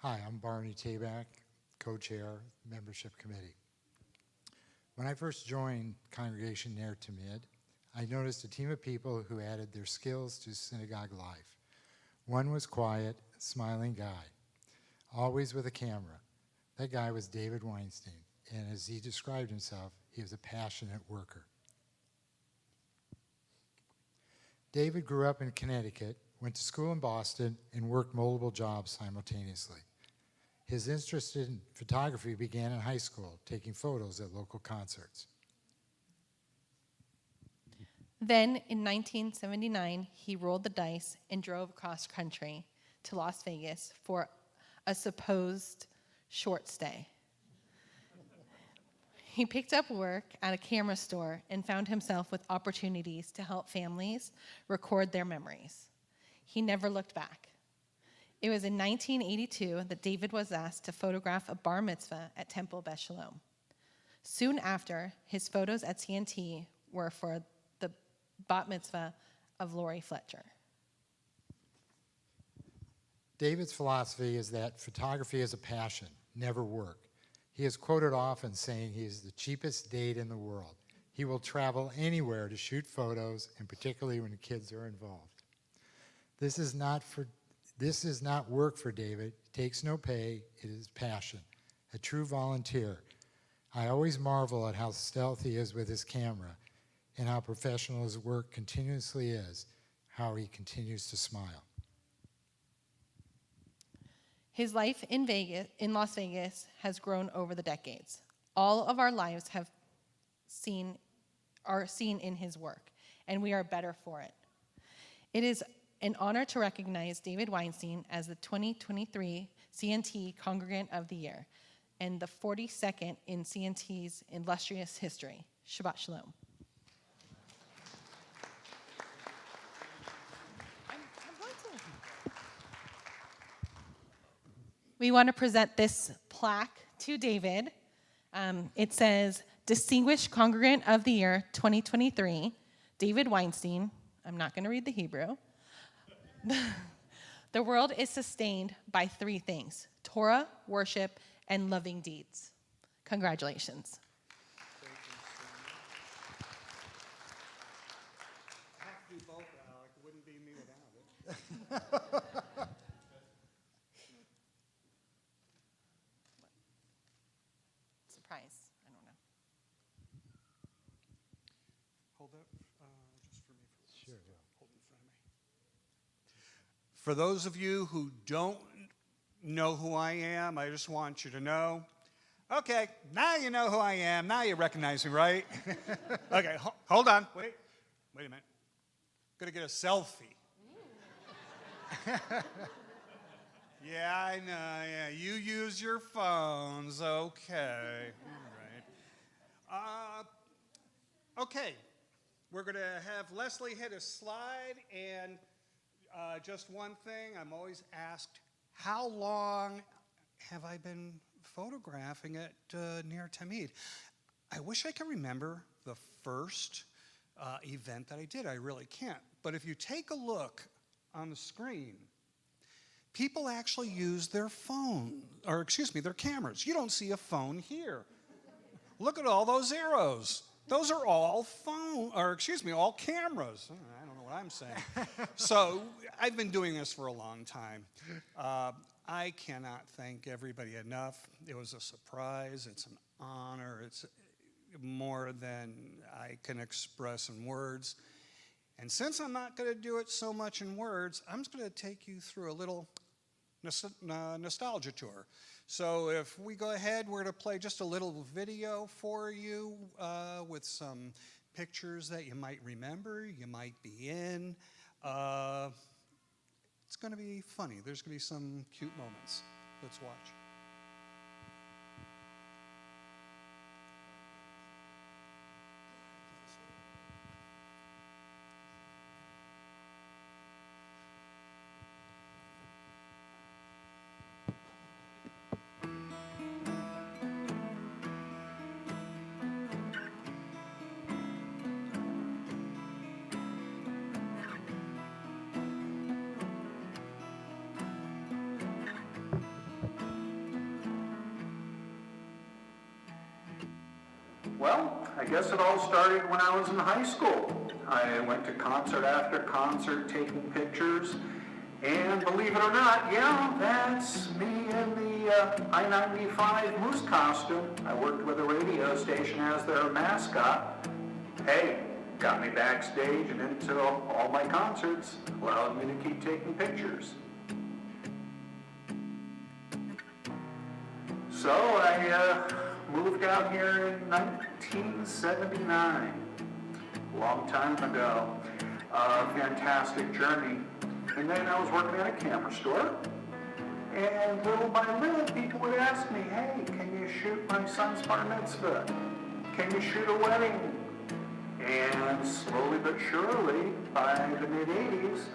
Hi, I'm Barney Tabak, co-chair, membership committee. When I first joined Congregation Near to Mid, I noticed a team of people who added their skills to synagogue life. One was quiet, smiling guy, always with a camera. That guy was David Weinstein, and as he described himself, he was a passionate worker. David grew up in Connecticut, went to school in Boston, and worked multiple jobs simultaneously. His interest in photography began in high school, taking photos at local concerts. Then, in 1979, he rolled the dice and drove across country to Las Vegas for a supposed short stay. He picked up work at a camera store and found himself with opportunities to help families record their memories. He never looked back. It was in 1982 that David was asked to photograph a bar mitzvah at Temple Beth Shalom. Soon after, his photos at CNT were for the bat mitzvah of Lori Fletcher. David's philosophy is that photography is a passion, never work. He is quoted often saying he is the cheapest date in the world. He will travel anywhere to shoot photos, and particularly when kids are involved. This is not work for David. It takes no pay. It is passion, a true volunteer. I always marvel at how stealthy he is with his camera and how professional his work continuously is, how he continues to smile. His life in Las Vegas has grown over the decades. All of our lives are seen in his work, and we are better for it. It is an honor to recognize David Weinstein as the 2023 CNT Congregant of the Year and the 42nd in CNT's illustrious history. Shabbat Shalom. We want to present this plaque to David. It says, Distinguished Congregant of the Year 2023, David Weinstein. I'm not going to read the Hebrew. The world is sustained by three things: Torah, worship, and loving deeds. Congratulations. I have to do both, Alec. It wouldn't be me without it. Surprise. I don't know. Hold up just for me. Sure, yeah. Hold in front of me. For those of you who don't know who I am, I just want you to know. Okay, now you know who I am. Now you recognize me, right? Okay, hold on. Wait a minute. Gonna get a selfie. Yeah, I know. Yeah, you use your phones. Okay. All right. Okay. We're going to have Leslie hit a slide, and just one thing. I'm always asked, how long have I been photographing at Near Tamid? I wish I could remember the first event that I did. I really can't. But if you take a look on the screen, people actually use their phone, or excuse me, their cameras. You don't see a phone here. Look at all those arrows. Those are all all cameras. I don't know what I'm saying. So I've been doing this for a long time. I cannot thank everybody enough. It was a surprise. It's an honor. It's more than I can express in words. And since I'm not going to do it so much in words, I'm just going to take you through a little nostalgia tour. So if we go ahead, we're going to play just a little video for you with some pictures that you might remember, you might be in. It's going to be funny. There's going to be some cute moments. Let's watch. guess it all started when I was in high school. I went to concert after concert taking pictures. And believe it or not, yeah, that's me in the I-95 moose costume. I worked with a radio station as their mascot. Hey, got me backstage and into all my concerts, allowed me to keep taking pictures. So I moved out here in 1979, a long time ago. Fantastic journey. And then I was working at a camera store, and little by little, people would ask me, hey, can you shoot my son's bar mitzvah? Can you shoot a wedding? And slowly but surely, by the mid-'80s,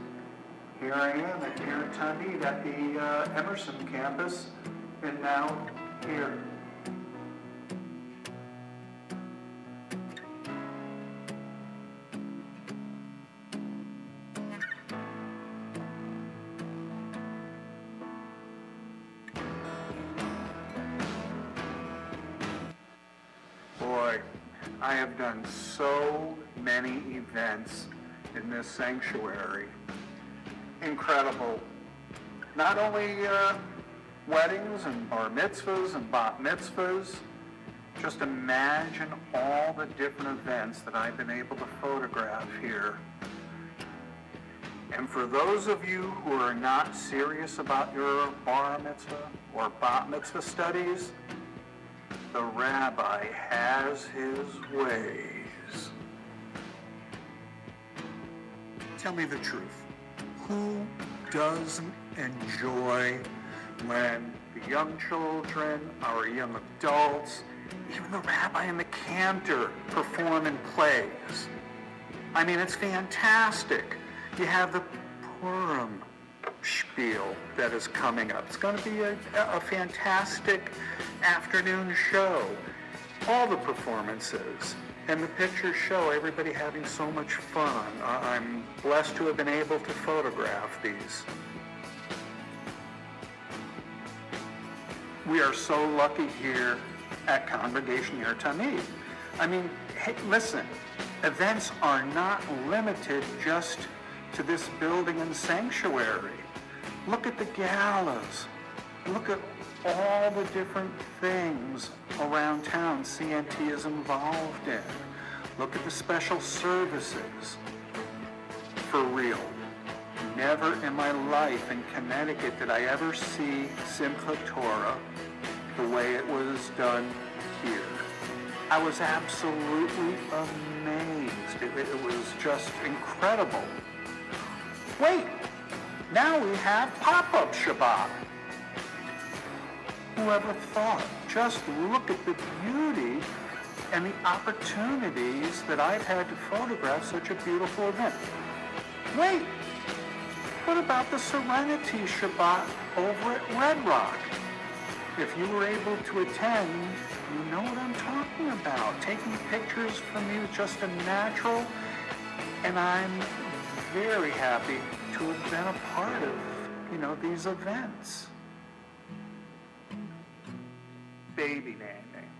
here I am at Congregant at the Emerson campus, and now here. Boy, I have done so many events in this sanctuary. Incredible. Not only weddings and bar mitzvahs and bat mitzvahs, just imagine all the different events that I've been able to photograph here. And for those of you who are not serious about your bar mitzvah or bat mitzvah studies, the rabbi has his ways. Tell me the truth. Who doesn't enjoy when the young children, our young adults, even the rabbi and the cantor perform in plays? I mean, it's fantastic. You have the Purim spiel that is coming up. It's going to be a fantastic afternoon show. All the performances and the pictures show everybody having so much fun. I'm blessed to have been able to photograph these. We are so lucky here at Congregation Yer Tamid. I mean, hey, listen, events are not limited just to this building and sanctuary. Look at the galas. Look at all the different things around town CNT is involved in. Look at the special services. For real, never in my life in Connecticut did I ever see Simchat Torah the way it was done here. I was absolutely amazed. It was just incredible. Wait, now we have pop-up Shabbat. Whoever thought? Just look at the beauty and the opportunities that I've had to photograph such a beautiful event. Wait, what about the Serenity Shabbat over at Red Rock? If you were able to attend, you know what I'm talking about. Taking pictures for me was just a natural, and I'm very happy to have been a part of, these events. Baby naming,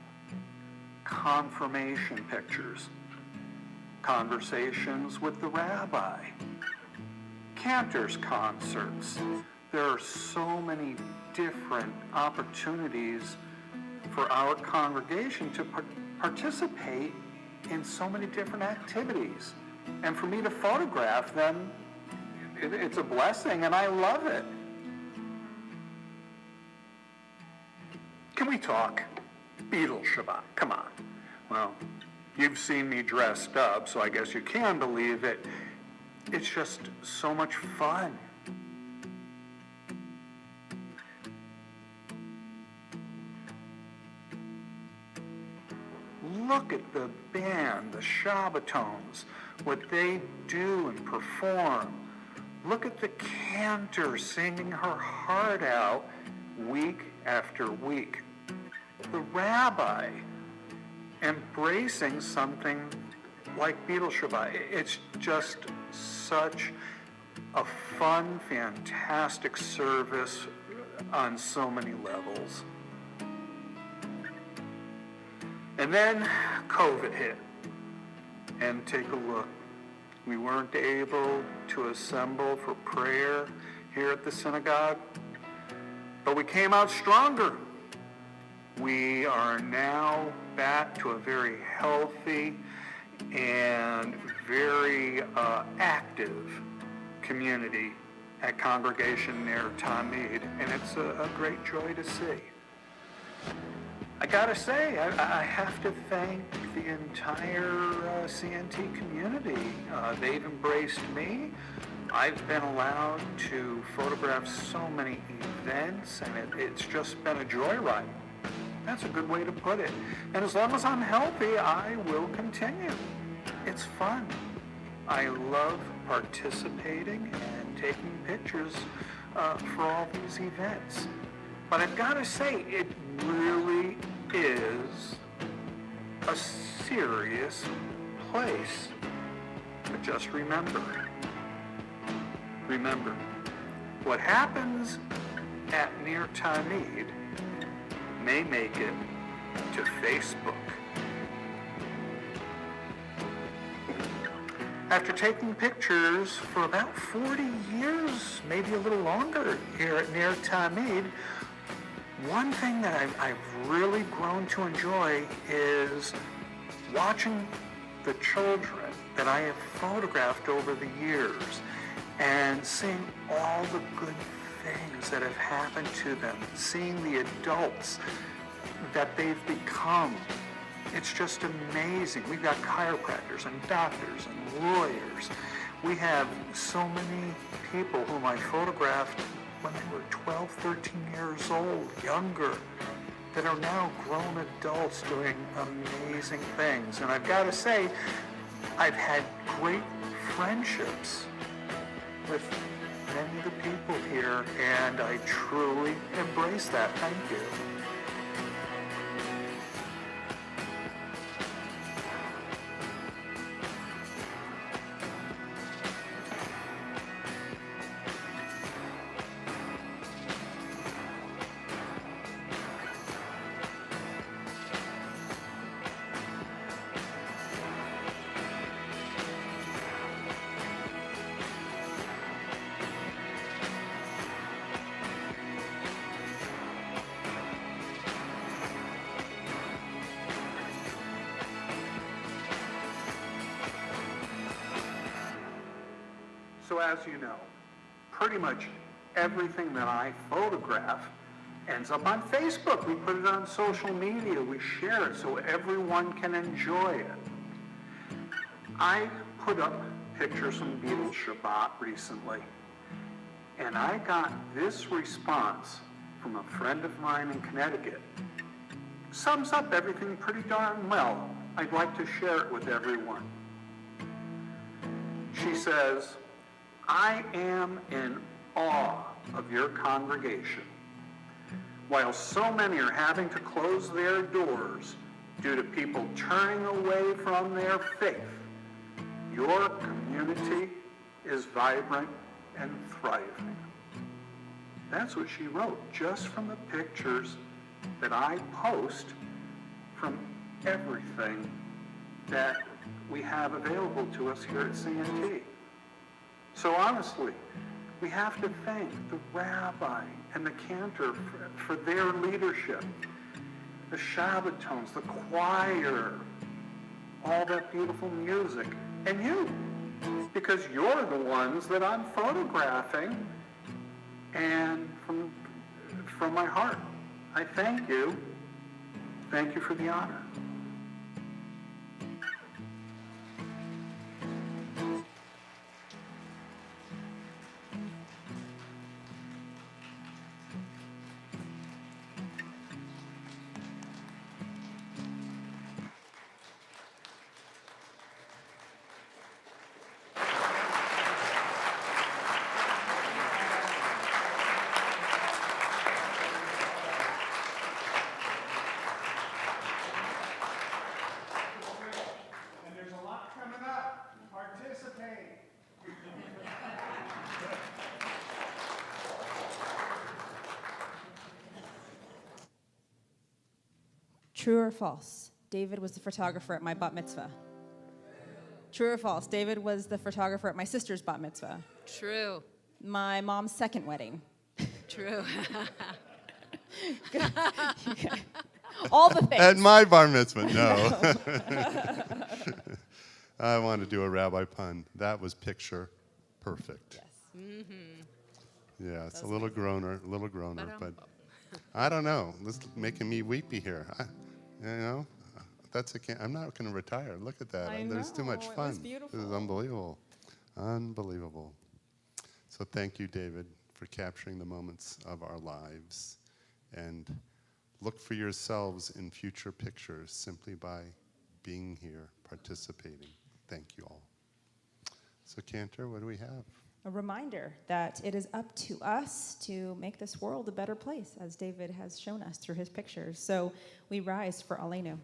confirmation pictures, conversations with the rabbi, cantors concerts. There are so many different opportunities for our congregation to participate in so many different activities. And for me to photograph them, it's a blessing, and I love it. Can we talk? Beatles Shabbat, come on. Well, you've seen me dressed up, so I guess you can believe it. It's just so much fun. Look at the band, the Shabbatones, what they do and perform. Look at the cantor singing her heart out week after week. The rabbi embracing something like Beatles Shabbat. It's just such a fun, fantastic service on so many levels. And then COVID hit. and take a look. We weren't able to assemble for prayer here at the synagogue, but we came out stronger. We are now back to a very healthy and very active community at Congregation near Tamid, and it's a great joy to see. I gotta say, I have to thank the entire CNT community. They've embraced me. I've been allowed to photograph so many events, and it's just been a joyride. That's a good way to put it. And as long as I'm healthy, I will continue. It's fun. I love participating and taking pictures for all these events. But I've got to say, it really is a serious place. But just remember, what happens at Near Tamid may make it to Facebook. After taking pictures for about 40 years, maybe a little longer here at Near Tamid, one thing that I've really grown to enjoy is watching the children that I have photographed over the years and seeing all the good things that have happened to them, seeing the adults that they've become. It's just amazing. We've got chiropractors and doctors and lawyers. We have so many people whom I photographed when they were 12, 13 years old, younger, that are now grown adults doing amazing things. And I've got to say, I've had great friendships with many of the people here, and I truly embrace that. Thank you. So as you know, pretty much everything that I photograph ends up on Facebook. We put it on social media, we share it so everyone can enjoy it. I put up pictures from Beatles Shabbat recently, and I got this response from a friend of mine in Connecticut. Sums up everything pretty darn well. I'd like to share it with everyone. She says, I am in awe of your congregation. While so many are having to close their doors due to people turning away from their faith, your community is vibrant and thriving. That's what she wrote, just from the pictures that I post from everything that we have available to us here at CNT. So honestly, we have to thank the rabbi and the cantor for their leadership, the Shabbat the choir, all that beautiful music, and you, because you're the ones that I'm photographing, and from my heart, I thank you. Thank you for the honor. True or false? David was the photographer at my bat mitzvah. True or false? David was the photographer at my sister's bat mitzvah. True. My mom's second wedding. True. All the things. At my bar mitzvah, no. I want to do a rabbi pun. That was picture perfect. Yes. Yeah, it's a little groaner, but I don't know. This is making me weepy here. I'm not going to retire. Look at that. There's too much know, it fun. was beautiful. This is unbelievable. Unbelievable. So thank you, David, for capturing the moments of our lives. And look for yourselves in future pictures simply by being here, participating. Thank you all. So Cantor, what do we have? A reminder that it is up to us to make this world a better place, as David has shown us through his pictures. So we rise for Aleinu.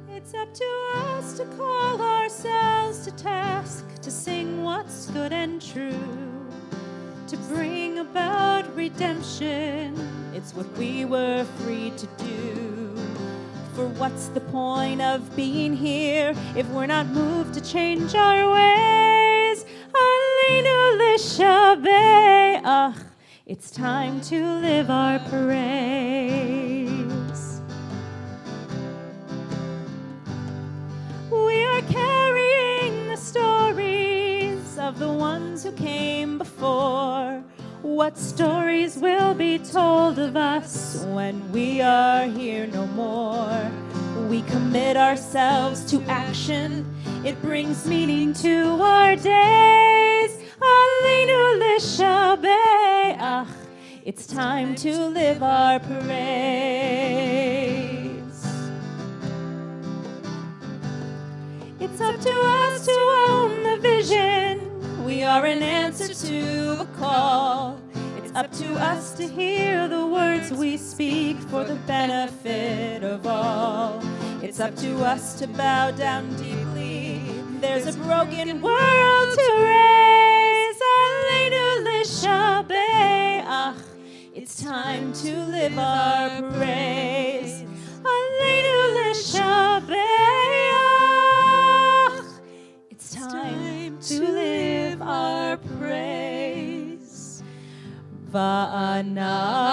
It's up to us to call ourselves to task, to sing what's good and true, to bring about redemption. It's what we were free to do. For what's the point of being here if we're not moved to change our ways? Aleinu l'shabeach. It's time to live our praise. We are carrying the stories of the ones who came before. What stories will be told of us when we are here no more? We commit ourselves to action. It brings meaning to our days. Aleinu l'shabeach. It's time to live our praise. It's up to us to own the vision. We are an answer to a call. It's up to us to hear the words we speak for the benefit of all. It's up to us to bow down deeply. There's a broken world to raise. Aleinu l'shabeach. It's time to live our praise. Aleinu l'shabeach. It's time to live our praise. Va'anachnu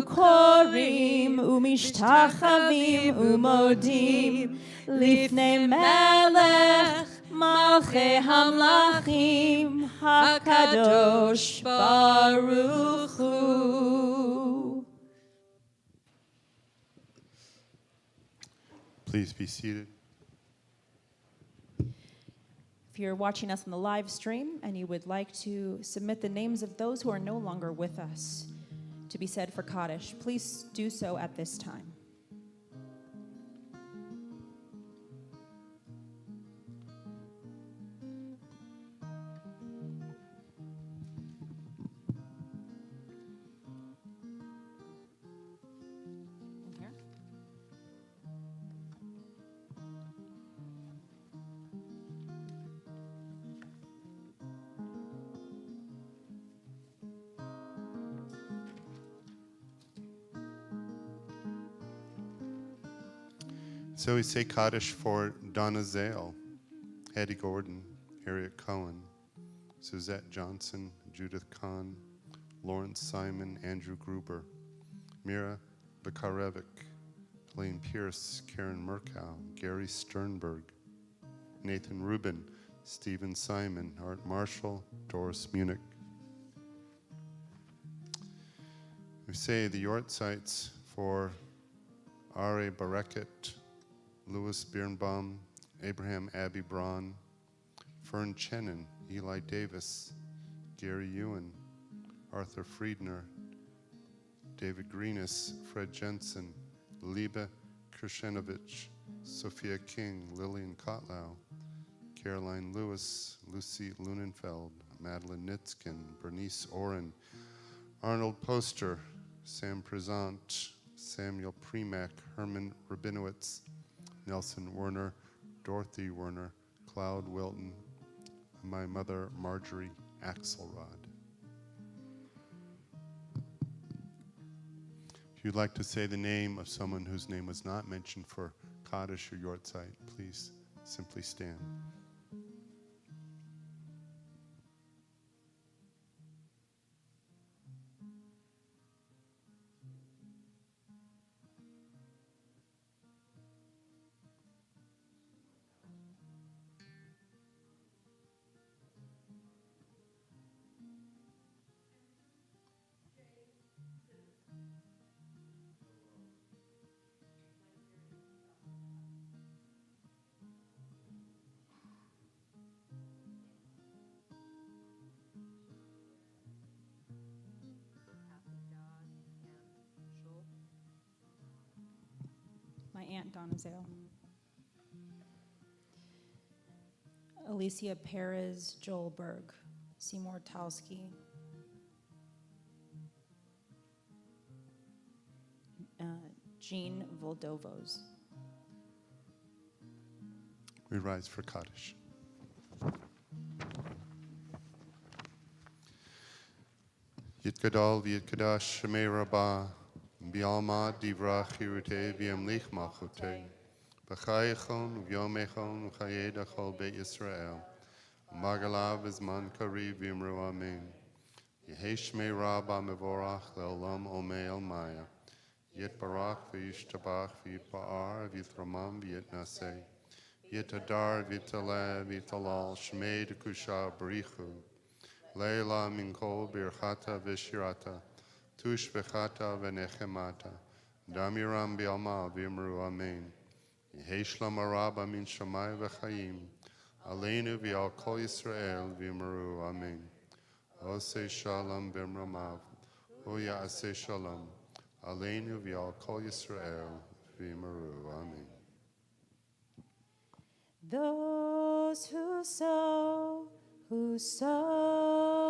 korim umishtachavim umodim lifnei melech malchei hamlachim hakadosh baruch hu. Please be seated. If you're watching us on the live stream and you would like to submit the names of those who are no longer with us to be said for Kaddish, please do so at this time. So we say Kaddish for Donna Zale, Hattie Gordon, Harriet Cohen, Suzette Johnson, Judith Kahn, Lawrence Simon, Andrew Gruber, Mira Bakarevic, Elaine Pierce, Karen Murkow, Gary Sternberg, Nathan Rubin, Stephen Simon, Art Marshall, Doris Munich. We say the Yortsites for Ari Bareket, Louis Birnbaum, Abraham Abbey Braun, Fern Chenin, Eli Davis, Gary Ewan, Arthur Friedner, David Greenis, Fred Jensen, Liebe Krishenovich, Sophia King, Lillian Kotlau, Caroline Lewis, Lucy Lunenfeld, Madeline Nitzkin, Bernice Oren, Arnold Poster, Sam Prezant, Samuel Premack, Herman Rabinowitz, Nelson Werner, Dorothy Werner, Cloud Wilton, and my mother, Marjorie Axelrod. If you'd like to say the name of someone whose name was not mentioned for Kaddish or Yortzeit, please simply stand. My Aunt Donna Zale. Alicia Perez, Joel Berg, Seymour Talski, Jean Voldovos. We rise for Kaddish. Yitgadol v'yitgadash shemei rabbah bi'alma divra chirute v'yamlich malchute b'chayechon v'yomechon v'chayed achol beit Yisrael magalav v'zman kariv v'yimru amen Yehi shmei rabbah mevorach le'olam omei almaya Yitbarach v'yishtabach v'yitba'ar v'yitramam v'yitnaseh Yitadar v'yitaleh v'yitalal shmei dekusha barichu Leila minkol birchata v'shirata, tush v'chata v'nechemata, damiram bi'alma v'imru amen. Yehi shlama rabba min shamai v'chayim, aleinu v'al kol Yisrael v'imru amen. Osei shalom b'mramav, o ya'aseh shalom, aleinu v'al kol Yisrael v'imru amen. Those who sow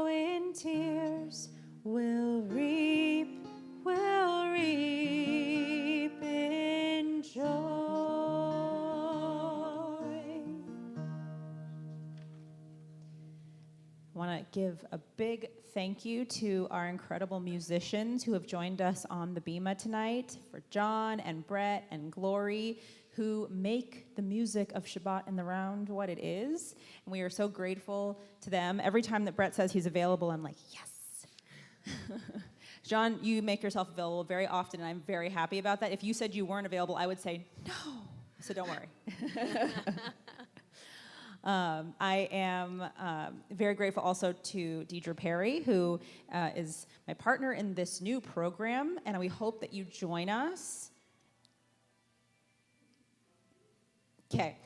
in tears will reap in joy. I want to give a big thank you to our incredible musicians who have joined us on the Bema tonight, for John and Brett and Glory, who make the music of Shabbat in the Round what it is. And we are so grateful to them. Every time that Brett says he's available, I'm like, yes. John, you make yourself available very often, and I'm very happy about that. If you said you weren't available, I would say no. So don't worry. I am very grateful also to Deidre Perry, who is my partner in this new program, and we hope that you join us. Okay.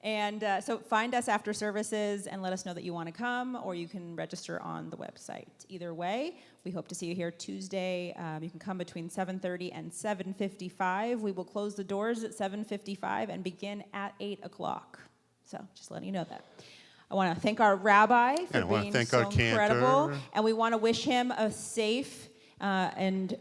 And so find us after services and let us know that you want to come, or you can register on the website. Either way, we hope to see you here Tuesday. You can come between 7:30 and 7:55. We will close the doors at 7:55 and begin at 8 o'clock. So just letting you know that. I want to thank our rabbi for being so incredible. And we want to wish him a safe and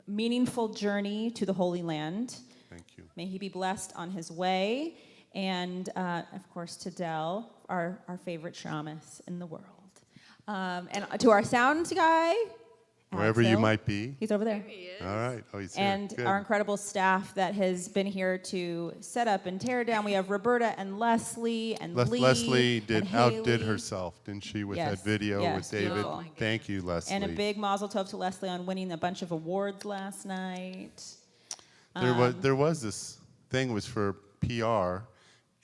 meaningful journey to the Holy Land. Thank you. May he be blessed on his way. And, of course, to Dell, our favorite shamus in the world. And to our sound guy. Wherever you Axel. might be. He's over there. There he is. All right. Oh, he's here. And Good. our incredible staff that has been here to set up and tear down. We have Roberta and Leslie and Lee Leslie and outdid Haley. herself, didn't she, with Yes, that video yes, with David? beautiful. Thank you, Leslie. And a big mazel tov to Leslie on winning a bunch of awards last night. There was this thing, was for PR,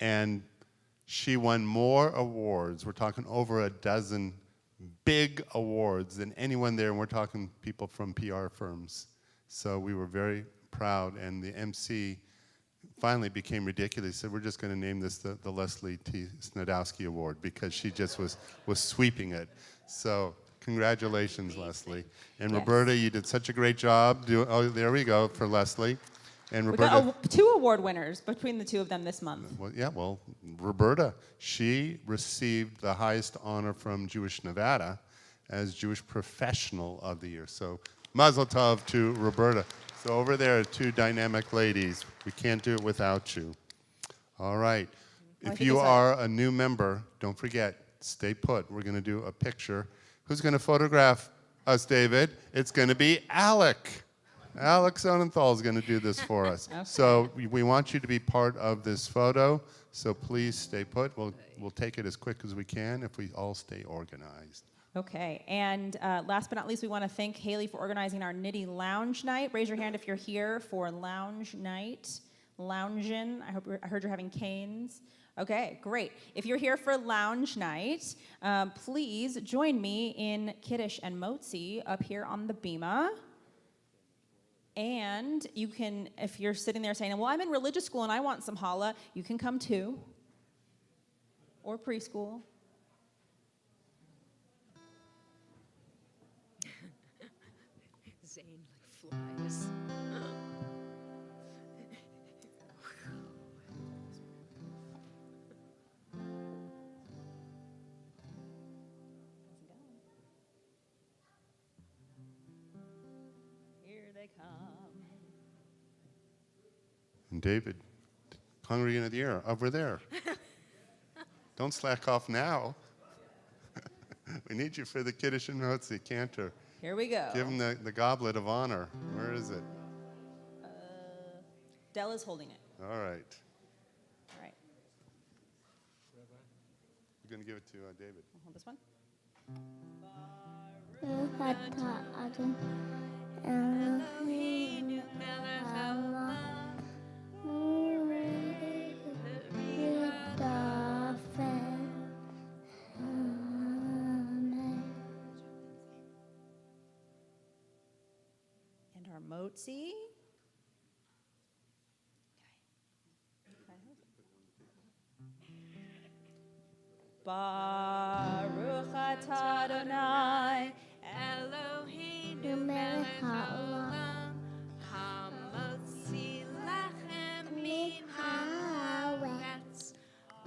and she won more awards. We're talking over a dozen big awards than anyone there, and we're talking people from PR firms. So we were very proud, and the MC finally became ridiculous. So we're just going to name this the Leslie T. Snodowski Award, because she just was sweeping it. So congratulations, Leslie. And Yes. Roberta, you did such a great job. Oh, there we go for Leslie. And We Roberta. got 2 award winners between the 2 of them this month. Well, Roberta, she received the highest honor from Jewish Nevada as Jewish Professional of the Year. So mazel tov to Roberta. So over there are 2 dynamic ladies. We can't do it without you. All right. If you are a new member, don't forget, stay put. We're going to do a picture. Who's going to photograph us, David. It's going to be Alec. Alex Sonnenthal is going to do this for us. Okay. So we want you to be part of this photo. So please stay put. We'll take it as quick as we can if we all stay organized. Okay, and last but not least, we want to thank Haley for organizing our Nitty Lounge Night. Raise your hand if you're here for Lounge Night. Loungin'. I heard you're having canes. Okay, great. If you're here for Lounge Night, please join me in Kiddush and Motzi up here on the bima. And you can, if you're sitting there saying, well, I'm in religious school and I want some challah, you can come too. Or preschool. Zane like flies. Here they come. And David, Congregant of the Year, over there. Don't slack off now. We need you for the Kiddush and Motzi cantor. Here we go. Give him the goblet of honor. Where is it? Della's holding it. All right. All right. You're going to give it to David. Hold this one. And our motzi. Baruch atah Adonai Eloheinu melech haolam, hamotzi lachem min haaretz.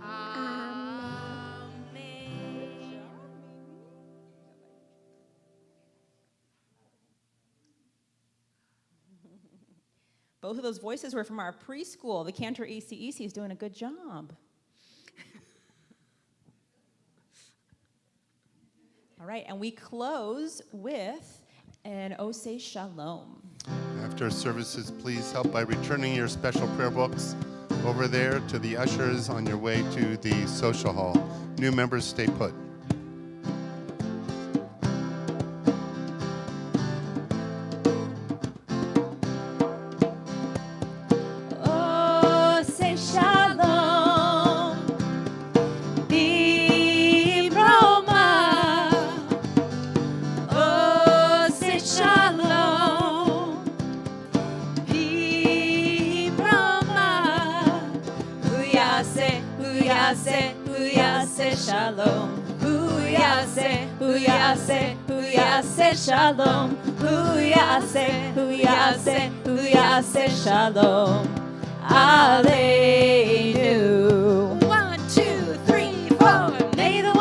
Amen. Both of those voices were from our preschool. The cantor ECEC is doing a good job. All right, and we close with an Oseh Shalom. After services, please help by returning your special prayer books over there to the ushers on your way to the social hall. New members, stay put. Oseh Shalom, Bibroma. Oseh Shalom, Bibroma. Huyase, huyase, huyase Shalom. Huyase, huyase, huyase Shalom. Huyase, huyase, huyase Shalom. Aleinu. 1, 2, 3, 4. May the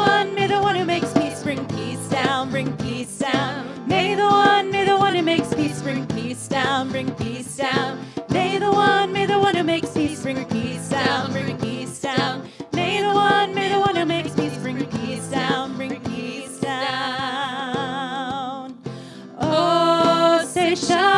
one who makes peace bring peace down, bring peace down. May the one who makes peace bring peace down, bring peace down. May the one who makes peace bring peace down, bring peace down. May the one who makes peace bring peace down, bring peace down. Oh, say shalom.